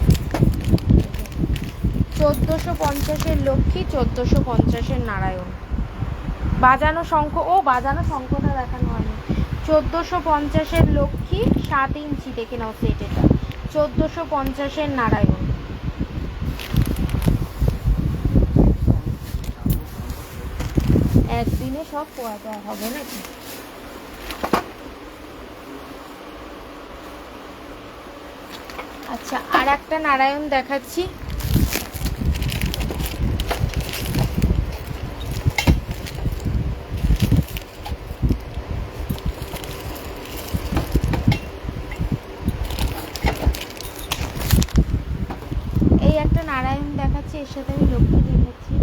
1450-এর লক্ষ্মী, 1450-এর নারায়ণ। বাজানো শঙ্খ, ও বাজানো শঙ্খটা দেখানো হয়নি। 1450-এর লক্ষ্মী, 7 ইঞ্চি দেখে নাও সেট, এটা 1450-এর নারায়ণ। একদিনে সব পোয়াতে হবে নাকি? আচ্ছা আর একটা নারায়ণ দেখাচ্ছি। এই একটা নারায়ণ দেখাচ্ছি, এর সাথে আমি লক্ষ্মী দেখাচ্ছি।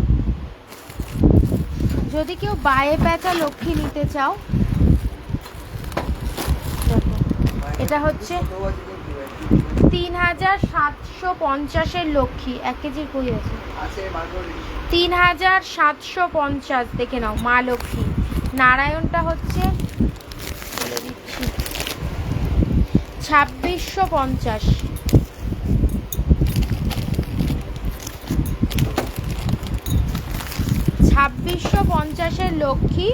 যদি কেউ বায়ে প্যাঁচা লক্ষ্মী নিতে চাও, দেখো এটা হচ্ছে 3750-এর লক্ষ্মী। 1 কেজির কই আছে? 3750 দেখে নাও, মা লক্ষ্মী। নারায়ণটা হচ্ছে 2650। 2650-এর লক্ষ্মী,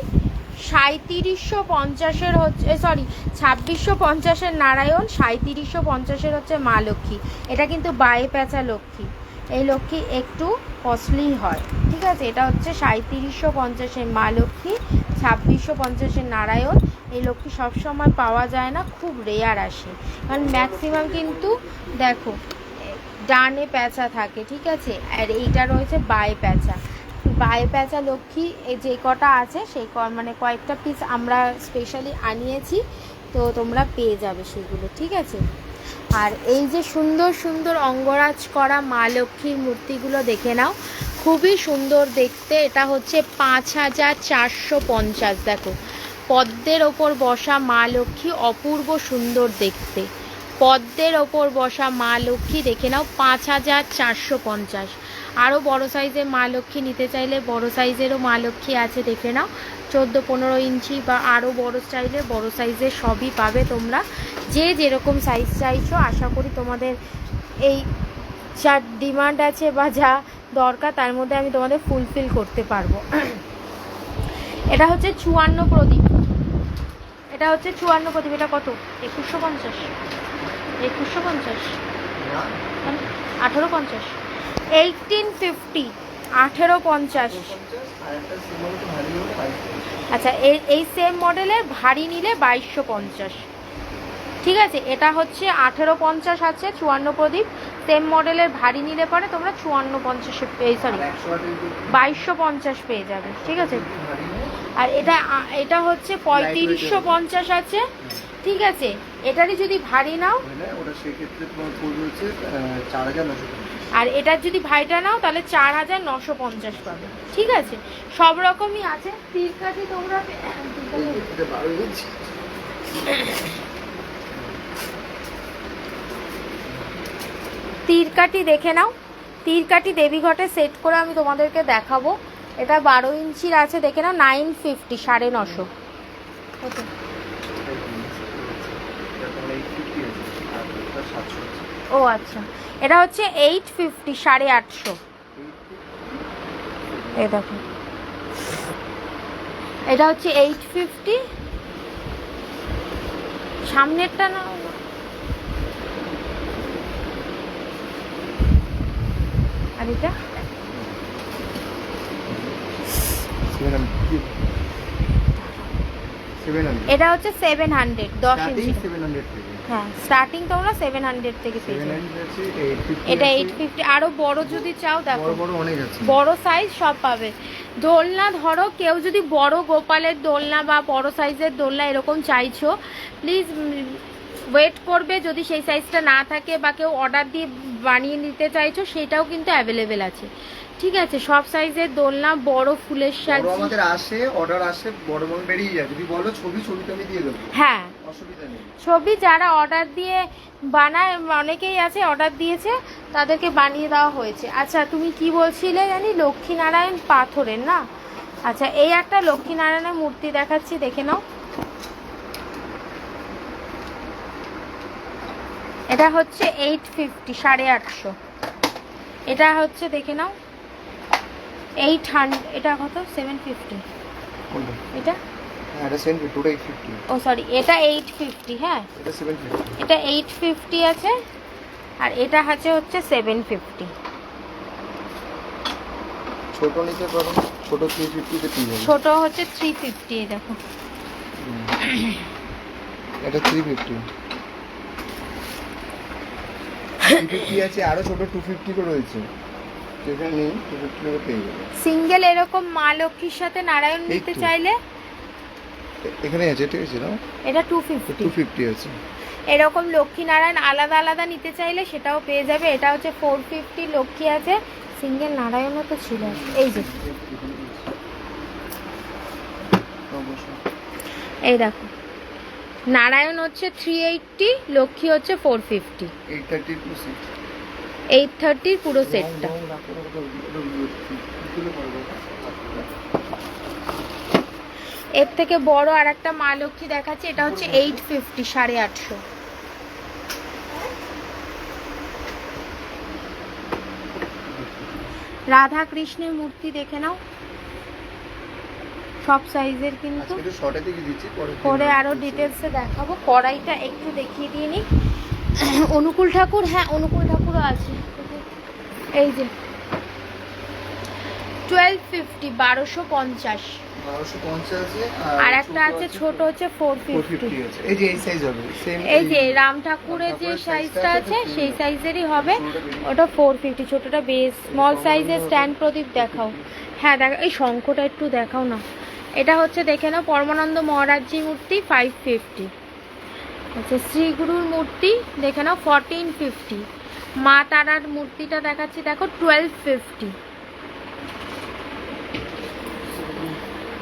3750-এর হচ্ছে, সরি 2650-এর নারায়ণ, 3750-এর হচ্ছে মা লক্ষ্মী। এটা কিন্তু বায়ে প্যাঁচা লক্ষ্মী, এই লক্ষ্মী একটু কস্টলি হয়, ঠিক আছে। এটা হচ্ছে 3750-এর মা লক্ষ্মী, 2650-এর নারায়ণ। এই লক্ষ্মী সবসময় পাওয়া যায় না, খুব রেয়ার আসে, কারণ ম্যাক্সিমাম কিন্তু দেখো ডানে প্যাঁচা থাকে, ঠিক আছে। আর এইটা রয়েছে বায়ে প্যাঁচা। বায়ে প্যাঁচা লক্ষ্মী যে কটা আছে সেই মানে কয়েকটা পিস আমরা স্পেশালি আনিয়েছি, তো তোমরা পেয়ে যাবে সেগুলো, ঠিক আছে। আর এই যে সুন্দর সুন্দর অঙ্গরাজ করা মা লক্ষ্মীর মূর্তিগুলো দেখে নাও, খুবই সুন্দর দেখতে। এটা হচ্ছে 5450, দেখো পদ্মের ওপর বসা মা লক্ষ্মী, অপূর্ব সুন্দর দেখতে। পদ্মের ওপর বসা মা লক্ষ্মী দেখে নাও, 5450। আরও বড় সাইজের মা লক্ষ্মী নিতে চাইলে বড় সাইজেরও মা লক্ষ্মী আছে, দেখে নাও 14-15 ইঞ্চি বা আরও বড় চাইলে বড় সাইজের সবই পাবে তোমরা, যে যেরকম সাইজ চাইছো। আশা করি তোমাদের এই যা ডিমান্ড আছে বা যা দরকার তার মধ্যে আমি তোমাদের ফুলফিল করতে পারবো। এটা হচ্ছে 54 প্রদীপ, এটা হচ্ছে 54 প্রদীপ। এটা কত? 2150, 2150, 1850, 1850, 1850। আচ্ছা এই সেম মডেলের ভারী নিলে 2250, ঠিক আছে। এটা হচ্ছে 1850 আছে 54 প্রদীপ, সেম মডেলের ভারী নিলে পরে তোমরা 5450 সরি 2250 পেয়ে যাবে, ঠিক আছে। আর এটা হচ্ছে 3550 আছে, ঠিক আছে। এটারই যদি ভারী নাও আর এটার যদি ভাইটা নাও তাহলে 4950 পাবে, ঠিক আছে। সব রকমই আছে। তীরকাঠি তোমরা তীরকাঠি দেখে নাও, তীরকাঠি দেবীঘটে সেট করে আমি তোমাদেরকে দেখাবো। এটা 12 ইঞ্চির আছে, দেখে নাও 950, 950। ও আচ্ছা, এটা হচ্ছে 850, 850। এই দেখো এটা হচ্ছে 850, সামনেরটা না এটা 700 এটা হচ্ছে 700 10 স্টার্টিং ইঞ্চি। 700 থেকে। হ্যাঁ স্টার্টিং তোমরা 700 থেকে পেয়ে যাবে। 700 আছে, 850 এটা আছে, 850, আরো বড় যদি চাও দেখো বড় বড় অনেক আছে। বড় সাইজ সব পাবে। দোলনা ধরো কেউ যদি বড় গোপালের দোলনা বা বড় সাইজের দোলনা এরকম চাইছো, প্লিজ ওয়েট করবে। যদি সেই সাইজটা না থাকে বা কেউ অর্ডার দিয়ে বানিয়ে নিতে চাইছো, সেটাও কিন্তু অ্যাভেলেবেল আছে। ঠিক আছে, সব সাইজের দোলনা, বড় ফুলের বড় সাজ। আমাদের আসে, অর্ডার আসে, বড় বড় বেরিয়ে যায়। যদি বলো ছবিটা আমি দিয়ে দেবো, হ্যাঁ অসুবিধা নেই। ছবি যারা অর্ডার দিয়ে বানায়, অনেকেই আছে অর্ডার দিয়েছে, তাদেরকে বানিয়ে দেওয়া হয়েছে। আচ্ছা তুমি কি বলছিলে জানি, লক্ষ্মীনারায়ণ পাথরের না? আচ্ছা এই একটা লক্ষ্মীনারায়ণের মূর্তি দেখাচ্ছি, দেখে নাও। এটা হচ্ছে 850, 850। এটা হচ্ছে দেখে নাও 800। এটা কত? 750। কোনটা? এটা হ্যাঁ এটা 750, ওটা 850। ও সরি, এটা 850। হ্যাঁ এটা 750। এটা 850 আছে, আর এটা হচ্ছে 750। ছোট নিতে পারো, ছোট 350 তে পেয়ে যাবে। ছোট হচ্ছে 350। এই দেখো এটা 350। 350 আছে, আরো ছোট 250 করে রয়েছে, যেখানে নেই 250 করে পেয়ে যাবে। সিঙ্গেল এরকম মা লক্ষ্মীর সাথে নারায়ণ এই নিতে তো। চাইলে এখানে আছে, ঠিক আছে না? এটা 250। 250 আছে। এরকম লক্ষ্মী নারায়ণ আলাদা আলাদা নিতে চাইলে সেটাও পেয়ে যাবে। এটা হচ্ছে 450 লক্ষ্মী আছে, সিঙ্গেল নারায়ণও তো ছিল। এই যে অবশ্যই। এই দেখো নারায়ণ হচ্ছে 380, লক্ষ্মী হচ্ছে 450। 830 plus 6। 830 পুরো সেটটা। এর থেকে বড় আর একটা মা লক্ষ্মী দেখাচ্ছে, এটা হচ্ছে 850, 850। রাধা কৃষ্ণের মূর্তি দেখে নাও, সব সাইজের কিন্তু। আজকে একটু শর্টে দিকে দিচ্ছি, পরে আরো ডিটেলসে দেখাবো। কড়াইটা একটু দেখিয়ে দিয়ে নি। অনুকূল ঠাকুর, হ্যাঁ অনুকূল ঠাকুরও আছে। এই যে 1250, 1250। 1250 আছে, আর একটা আছে ছোট হচ্ছে 450। আছে। এই যে এই সাইজ হবে সেম। এই যে রাম ঠাকুরের যে সাইজটা আছে সেই সাইজেরই হবে, ওটা 450। ছোটটা বেশ স্মল সাইজের স্ট্যান্ড প্রদীপ দেখাও। হ্যাঁ দেখো, এই শঙ্খটা একটু দেখাও না। এটা হচ্ছে দেখে নাও পরমানন্দ মহারাজজি মূর্তি 550। আচ্ছা শ্রীগুরুর মূর্তি দেখে নাও 1450। মা তারার মূর্তিটা দেখাচ্ছি দেখো 1250।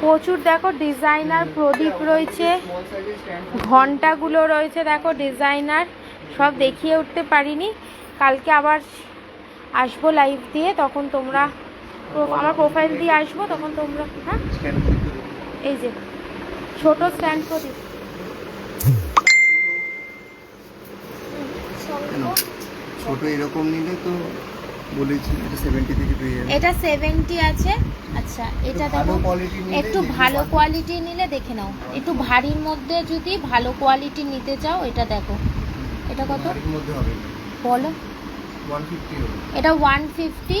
প্রচুর দেখো ডিজাইনার প্রদীপ রয়েছে, ঘন্টাগুলো রয়েছে দেখো ডিজাইনার। সব দেখিয়ে উঠতে পারিনি, কালকে আবার আসবো লাইভ দিয়ে, তখন তোমরা আমার প্রোফাইল দিয়ে আসবো, তখন তোমরা। হ্যাঁ এই যে ছোট স্ট্যান্ড প্রদীপ। ছোট এরকম নিলে তো বলেছি এটা 70 থেকে পেয়ে যাবে। এটা 70 আছে। আচ্ছা এটা ভালো দেখো কোয়ালিটি নিলে, একটু ভালো কোয়ালিটি নিলে দেখে নাও। একটু ভারীর মধ্যে যদি ভালো কোয়ালিটি নিতে চাও, এটা দেখো এটা কত এর মধ্যে হবে বলো। 150 হবে। এটা 150।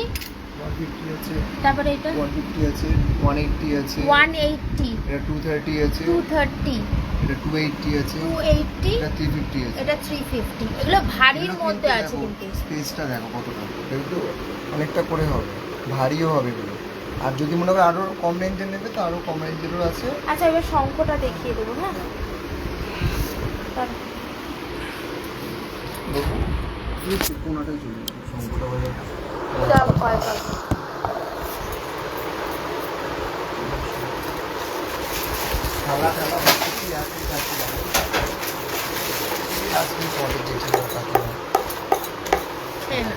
150 আছে, তারপরে এটা 150 আছে, 180 আছে, 180, এটা 230 আছে, 230, এটা 280 আছে, 280, এটা 350 আছে। এটা 350। এগুলো ভারীর মধ্যে আছে কিন্তু। স্পেসটা দেখো কতটা, একটু অনেকটা করে হবে, ভারীও হবে এগুলো। আর যদি মনে করো আরো কম রেঞ্জের নেবে তো আরো কম রেঞ্জেরও আছে। আচ্ছা এবার শঙ্খটা দেখিয়ে দেবো। হ্যাঁ দেখো এই কোনাটাই চলে যাবে, শঙ্করটা বাজার। দাও কয় কয়। থালা কি আছে কাছে যাবে, আজকে পরে দেখে যাও কাছে। হ্যাঁ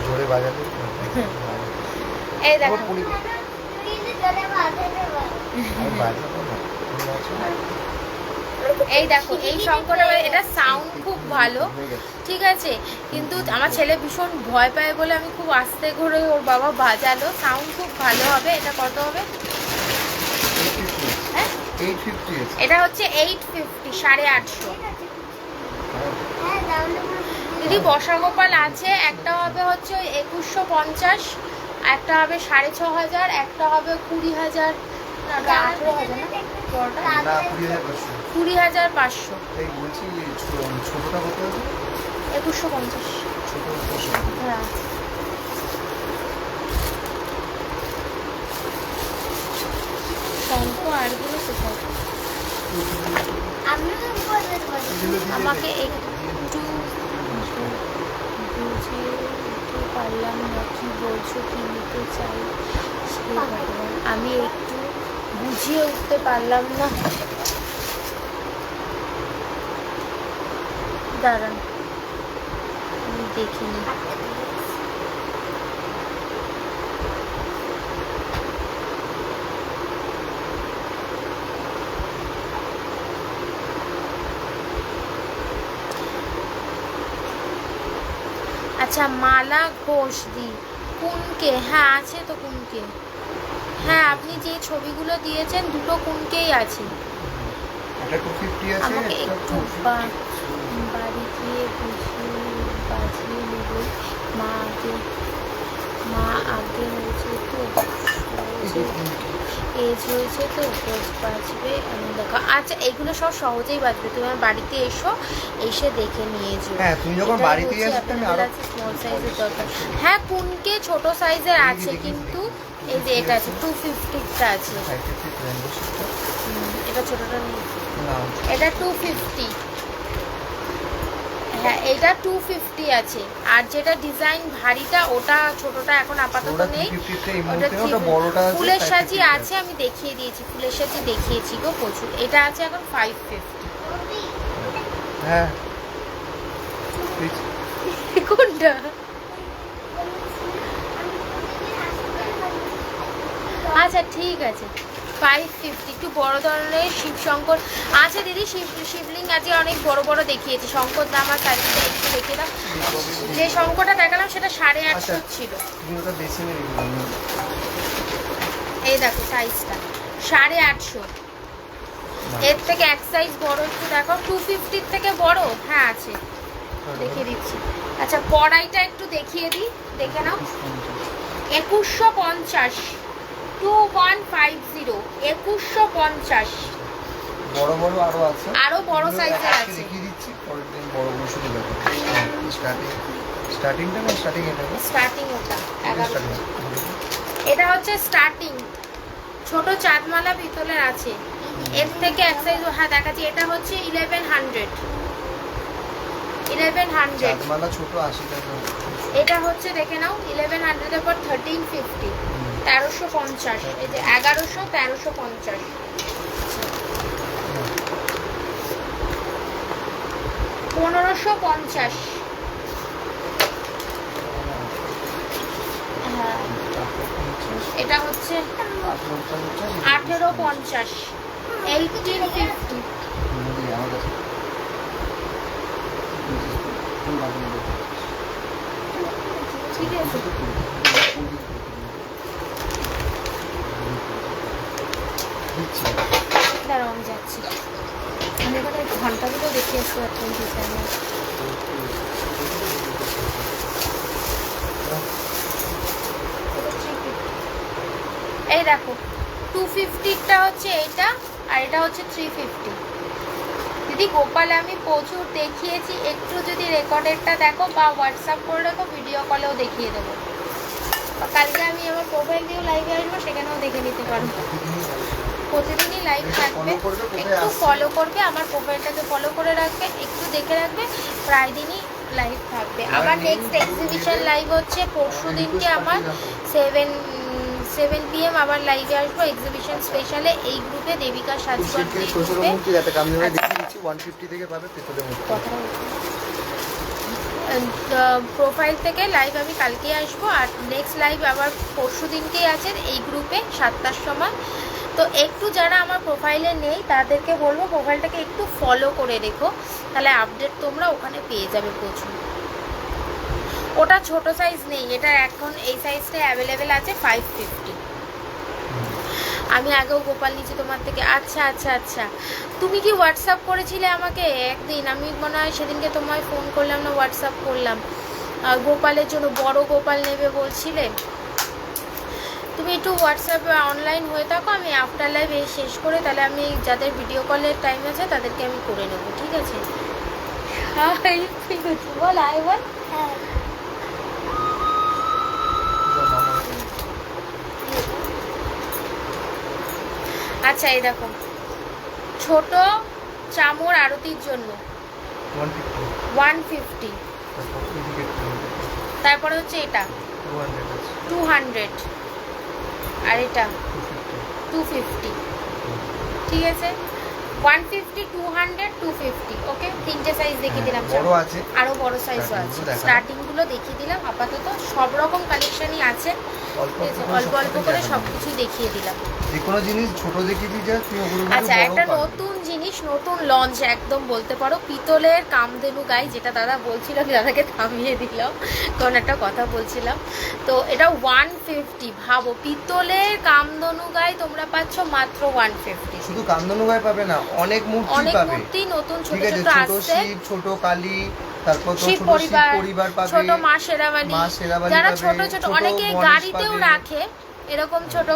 জোরে বাজাবে। এই দেখো আমি বাজাবো না, তুমি আছো না? এই দেখো এই শঙ্করটা, এটা সাউন্ড খুব ভালো, ঠিক আছে। কিন্তু আমার ছেলে ভীষণ ভয় পায় বলে আমি খুব আস্তে করে ওর বাবা বাজালো। সাউন্ড খুব ভালো হবে। এটা কত হবে? হ্যাঁ 850 আছে। এটা হচ্ছে 850, 850। দিদি বর্ষা গোপাল আছে, একটা হবে হচ্ছে ওই 2150, একটা হবে 6500, একটা হবে 20000, না 18000 না বড়টা, না 20500। 20500। এই বলছি ছোটটা কত আছে? 2150। ছোট হ্যাঁ শঙ্খ আরগুলো কোথায়? আমাকে একটু বুঝে উঠতে পারলাম না কি বলছো, কি নিতে চাই। হে ভগবান, আমি একটু বুঝিয়ে উঠতে পারলাম না। দাঁড়ান আমি দেখিনি। আচ্ছা মালা ঘোষ দি কুনকে, হ্যাঁ আছে তো কুনকে। হ্যাঁ আপনি যে ছবিগুলো দিয়েছেন দুটো কুনকেই আছে। এটা 250 আছে। আমাকে একটু বাড়ি গিয়ে বাজিয়ে নেবে। মা আগে হয়েছে তো, এজ হয়েছে তো, রোজ বাজবে আমি দেখা। আচ্ছা এগুলো সব সহজেই বাজবে, তুমি আমার বাড়িতে এসে দেখে নিয়ে যেও। হ্যাঁ তুমি যখন বাড়িতে আসবে আমি আরো স্মল সাইজের দরকার। হ্যাঁ কুনকে ছোট সাইজের আছে, কিন্তু এই যে এটা আছে 250টা আছে। 550 এটা ছোটটা নেই, না এটা 250। হ্যাঁ এটা 250 আছে, আর যেটা ডিজাইন ভারীটা ওটা ছোটটা এখন আপাতত ওটা নেই। 350 এই ওটা মুহূর্তে ওটা বড়টা আছে। ফুলের সাজি আছে, আমি দেখিয়ে দিয়েছি, ফুলের সাজি দেখিয়েছি গো প্রচুর। এটা আছে এখন 550। হ্যাঁ কোনটা? আচ্ছা ঠিক আছে 550, একটু বড় ধরনের শিবশঙ্কর আছে দিদি। শিবলিঙ্গ আজকে অনেক বড় বড় দেখিয়েছি। শঙ্কর দাম আর সাইজটা একটু দেখে দাও। যে শঙ্করটা দেখালাম সেটা 850 ছিল। এই দেখো সাইজটা 850। এর থেকে এক সাইজ বড় একটু দেখো, 250 থেকে বড়। হ্যাঁ আছে, দেখিয়ে দিচ্ছি। আচ্ছা কড়াইটা একটু দেখিয়ে দিই, দেখে নাও। 2150, 2150, 2150। বড় বড় আরো আছে, আরো বড় সাইজের আছে। দেখিয়ে দিচ্ছি, পরের দিন বড়গুলো শুধু দেখো। স্টার্টিংটা না স্টার্টিং এটা না স্টার্টিং ওটা 11। স্টার্টিং এটা হচ্ছে স্টার্টিং, ছোট চাঁদমালা পিতলের আছে। এর থেকে এক সাইজ, হ্যাঁ দেখাচ্ছি। এটা হচ্ছে 1100, 1100। চাঁদমালা ছোট 80 টাকা। এটা হচ্ছে দেখে নাও 1100 এর পর 1350, 1350। এই যে 1100, 1350। 1550। হ্যাঁ এটা হচ্ছে 1850, 1850। ঠিক আছে দাঁড়াও আমি যাচ্ছি। আমি এখানে ঘন্টাগুলো দেখে আসতে পারতাম ডিজাইনে। এই দেখো 250টা হচ্ছে এইটা, আর এটা হচ্ছে 350। দিদি গোপালে আমি প্রচুর দেখিয়েছি, একটু যদি রেকর্ডেরটা দেখো বা হোয়াটসঅ্যাপ করে রাখো, ভিডিও কলেও দেখিয়ে দেবো। কালকে আমি আমার প্রোফাইল দিয়েও লাইভে আসবো, সেখানেও দেখে নিতে পারো। প্রতিদিনই লাইভ থাকবে, একটু ফলো করবে, আমার প্রোফাইলটাকে ফলো করে রাখবে, একটু দেখে রাখবে। প্রায় দিনই লাইভ থাকবে। আবার নেক্সট এক্সিবিশন লাইভ হচ্ছে পরশু দিনকে আমার 7 PM আবার লাইভে আসবো এক্সিবিশন স্পেশালে। এই গ্রুপে দেবিকা সাজগর গ্রুপে 150 থেকে পাবে পেছনের মধ্যে। প্রোফাইল থেকে লাইভ আমি কালকে আসবো, আর নেক্সট লাইভ আবার পরশু দিনকেই আছে এই গ্রুপে 7টার সময়। তো একটু যারা আমার প্রোফাইলে নেই তাদেরকে বলবো প্রোফাইলটাকে একটু ফলো করে রেখো, তাহলে আপডেট তোমরা ওখানে পেয়ে যাবে প্রচুর। ওটা ছোট সাইজ নেই, এটা এখন এই সাইজটা অ্যাভেলেবেল আছে 550। আমি আগেও গোপাল নিয়েছি তোমার থেকে। আচ্ছা আচ্ছা আচ্ছা, তুমি কি হোয়াটসঅ্যাপ করেছিলে আমাকে একদিন? আমি মনে হয় সেদিনকে তোমায় ফোন করলাম না হোয়াটসঅ্যাপ করলাম, গোপালের জন্য বড় গোপাল নেবে বলছিলে। তুমি একটু হোয়াটসঅ্যাপে অনলাইন হয়ে থাকো, আমি আফটার লাইভ এই শেষ করে তাহলে আমি যাদের ভিডিও কলের টাইম আছে তাদেরকে আমি করে নেবো, ঠিক আছে? হ্যাঁ ঠিক আছে, বল আই বল। হ্যাঁ আচ্ছা, এই দেখো ছোট চামর আরতির জন্য 150, তারপরে হচ্ছে এটা 200, আর এটা 250, ঠিক আছে? 150, 200, 250, ওকে? তিনটে সাইজ দেখিয়ে দিলাম, বড় আছে, আরো বড় সাইজও আছে। স্টার্টিং গুলো দেখিয়ে দিলাম, আপাতত সব রকম কালেকশনই আছে, অল্প অল্প করে সবকিছুই দেখিয়ে দিলাম। যে কোনো জিনিস ছোট দেখিয়ে দিই যা তুমি ওগুলো। আচ্ছা, একটা নতুন জিনিস, নতুন লঞ্চ একদম বলতে পারো, পিতলের কামধেনু গাই, যেটা দাদা বলছিল, আমি দাদাকে থামিয়ে দিলাম কারণ একটা কথা বলছিলাম। তো এটা 150, ভাবো পিতলের কামধেনু গাই তোমরা পাচ্ছ মাত্র 150। শুধু কামধেনু গাই পাবে না, অনেক মূর্তি অনেক পাবে, মূর্তি নতুন ছোট ঠিক আছে? ছোট ছোট আসছে, শিব, ছোট কালী, তারপর তো শিব ছোট শিব পরিবার পাবে, ছোট মা শেরাবালি, যারা পাবে, ছোট ছোট অনেকে গণেশ গাড়িতেও পাবে। রাখে, এরকম ছোট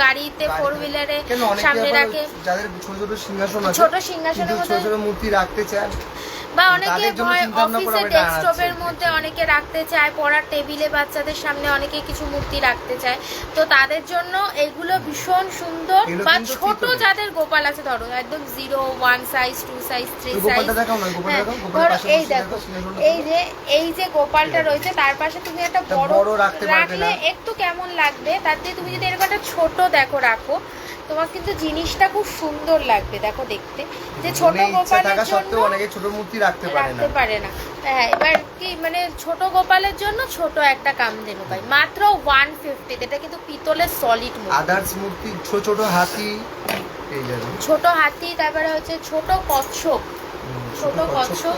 গাড়িতে ফোর হুইলারে কেন অনেকে সামনে আবার রাখে, যাদের ছোট ছোট সিংহাসন আছে, ছোট সিংহাসনের কিন্তু ছোট মধ্যে, ছোট মূর্তি রাখতে চায়, বা অনেকে তাদের জন্য চিন্তা ভাবনা করে অফিসে এটা ডেস্কটপের আনাচ্ছে। মধ্যে অনেকে রাখতে চায়, পড়ার টেবিলে বাচ্চাদের সামনে অনেকে কিছু মূর্তি রাখতে চায়, তো তাদের জন্য এগুলো ভীষণ সুন্দর। এগুলো বা কিন্তু ছোট পিতলের। যাদের গোপাল আছে, ধরো একদম 0, 1 সাইজ, 2 সাইজ, 3 তুই সাইজ, গোপালটা দেখাও না, গোপালটা দেখাও, গোপালের ধরো পাশে এই বসে দেখো, দেখো, সিংহাসনটা এই যে গোপালটা রয়েছে তার পাশে তুমি একটা বড় বড় রাখতে পারবে রাখলে না। একটু কেমন লাগবে, তার থেকে তুমি যদি এরকম একটা ছোট দেখো রাখো, তোমার কিন্তু জিনিসটা খুব সুন্দর লাগবে। দেখো দেখতে, যে ছোট মনে ইচ্ছা গোপালের থাকা জন্য সত্ত্বেও অনেকে ছোট মূর্তি রাখতে পারে না। হ্যাঁ, এবার কি মানে ছোট গোপালের জন্য ছোট একটা কামধেনু গাই মাত্র 150, এটা কিন্তু পিতলের সলিড মূর্তি। আদার্স মূর্তি ছোট ছোট হাতি এই যাবে, ছোট হাতি, তারপরে হচ্ছে ছোট কচ্ছপ, ছোট কচ্ছপ,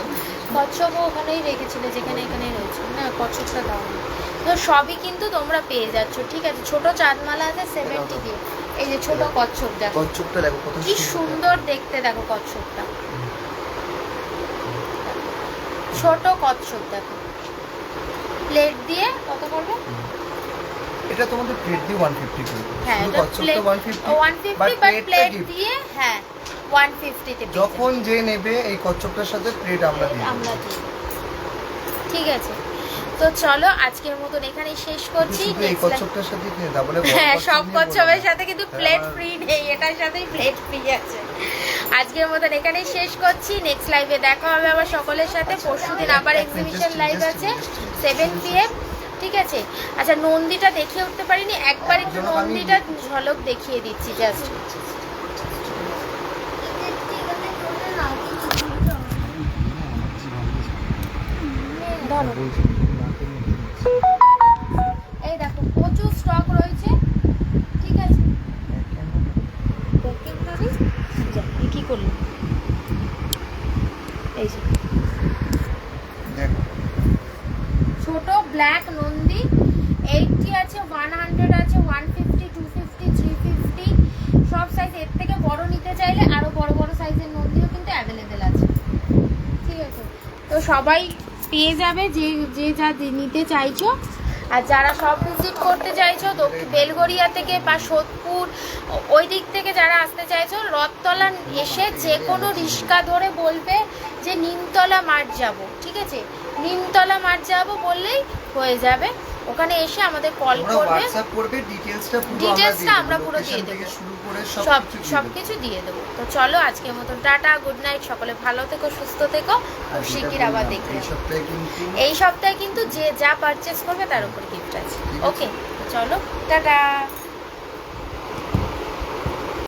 কচ্ছপও ওখানেই রেখেছিল যেখানে এখানেই রয়েছে না, কচ্ছপটা দাও না। তো সবই কিন্তু তোমরা পেয়ে যাচ্ছ, ঠিক আছে? ছোট চাঁদমালা আছে 70 দিয়ে, এই যে ছোট কচ্ছপ দেখো, কচ্ছপটা দেখো কত কি সুন্দর দেখতে, দেখো কচ্ছপটা, ছোট কচ্ছপ দেখো, প্লেট দিয়ে কত করবে? এটা তোমাদের প্লেট দিয়ে 150 করবে। হ্যাঁ, শুধু এটা কচ্ছপটা 150 150 বাট বাট প্লেট প্লেট দিয়ে, হ্যাঁ 150 তে যখন যে নেবে এই কচ্ছপটার সাথে প্লেট আমরা দিই। আমরা দিই, ঠিক আছে? তো চলো আজকের মতন এখানেই শেষ করছি। শুধু এই Next কচ্ছপটার সাথে কিনে দাও বলে, হ্যাঁ, সব কচ্ছপের সাথে কিন্তু হ্যাঁ, প্লেট ফ্রি নেই, এটার সাথেই প্লেট ফ্রি আছে। আজকের মতন এখানেই শেষ করছি, নেক্সট লাইভে দেখা হবে আবার সকলের সাথে। পরশুদিন আবার এক্সিবিশন লাইভ আছে 7 PM, ঠিক আছে? আচ্ছা, নন্দীটা দেখিয়ে উঠতে পারিনি, একবার একটু নন্দীটা ঝলক দেখিয়ে দিচ্ছি জাস্ট। ধরো, এই দেখো প্রচুর স্টক রয়েছে, ঠিক আছে? কি করলি? এই যে দেখো ছোট ব্ল্যাক নন্দী 80 আছে, 100 আছে, 150, 250, 350, সব সাইজ। এর থেকে বড় নিতে চাইলে আরো বড় বড় সাইজের নন্দীও কিন্তু অ্যাভেলেবেল আছে, ঠিক আছে? তো সবাই পেয়ে যাবে যে যে যা নিতে চাইছো। আর যারা সব ভিজিট করতে চাইছো, বেলগড়িয়া থেকে বা সোদপুর ওই দিক থেকে যারা আসতে চাইছো, রথতলা এসে যে কোনো রিক্সা ধরে বলবে যে নিমতলা মাঠ যাব, ঠিক আছে? নিমতলা মাঠ যাব বললেই হয়ে যাবে। ওখানে এসে আমাদের কল করবে, হোয়াটসঅ্যাপ করবে, ডিটেইলসটা আমরা পুরো দিয়ে দেবো, শুরু করে সব কিছু দিয়ে দেবো। তো চলো আজকের মতন টাটা, গুড নাইট, সকলে ভালো থেকো, সুস্থ থেকো, খুব শিগগির আবার দেখবে। এই সপ্তাহে কিন্তু যে যা পারচেস করবে তার উপর গিফট আছে, ওকে? চলো টাটা।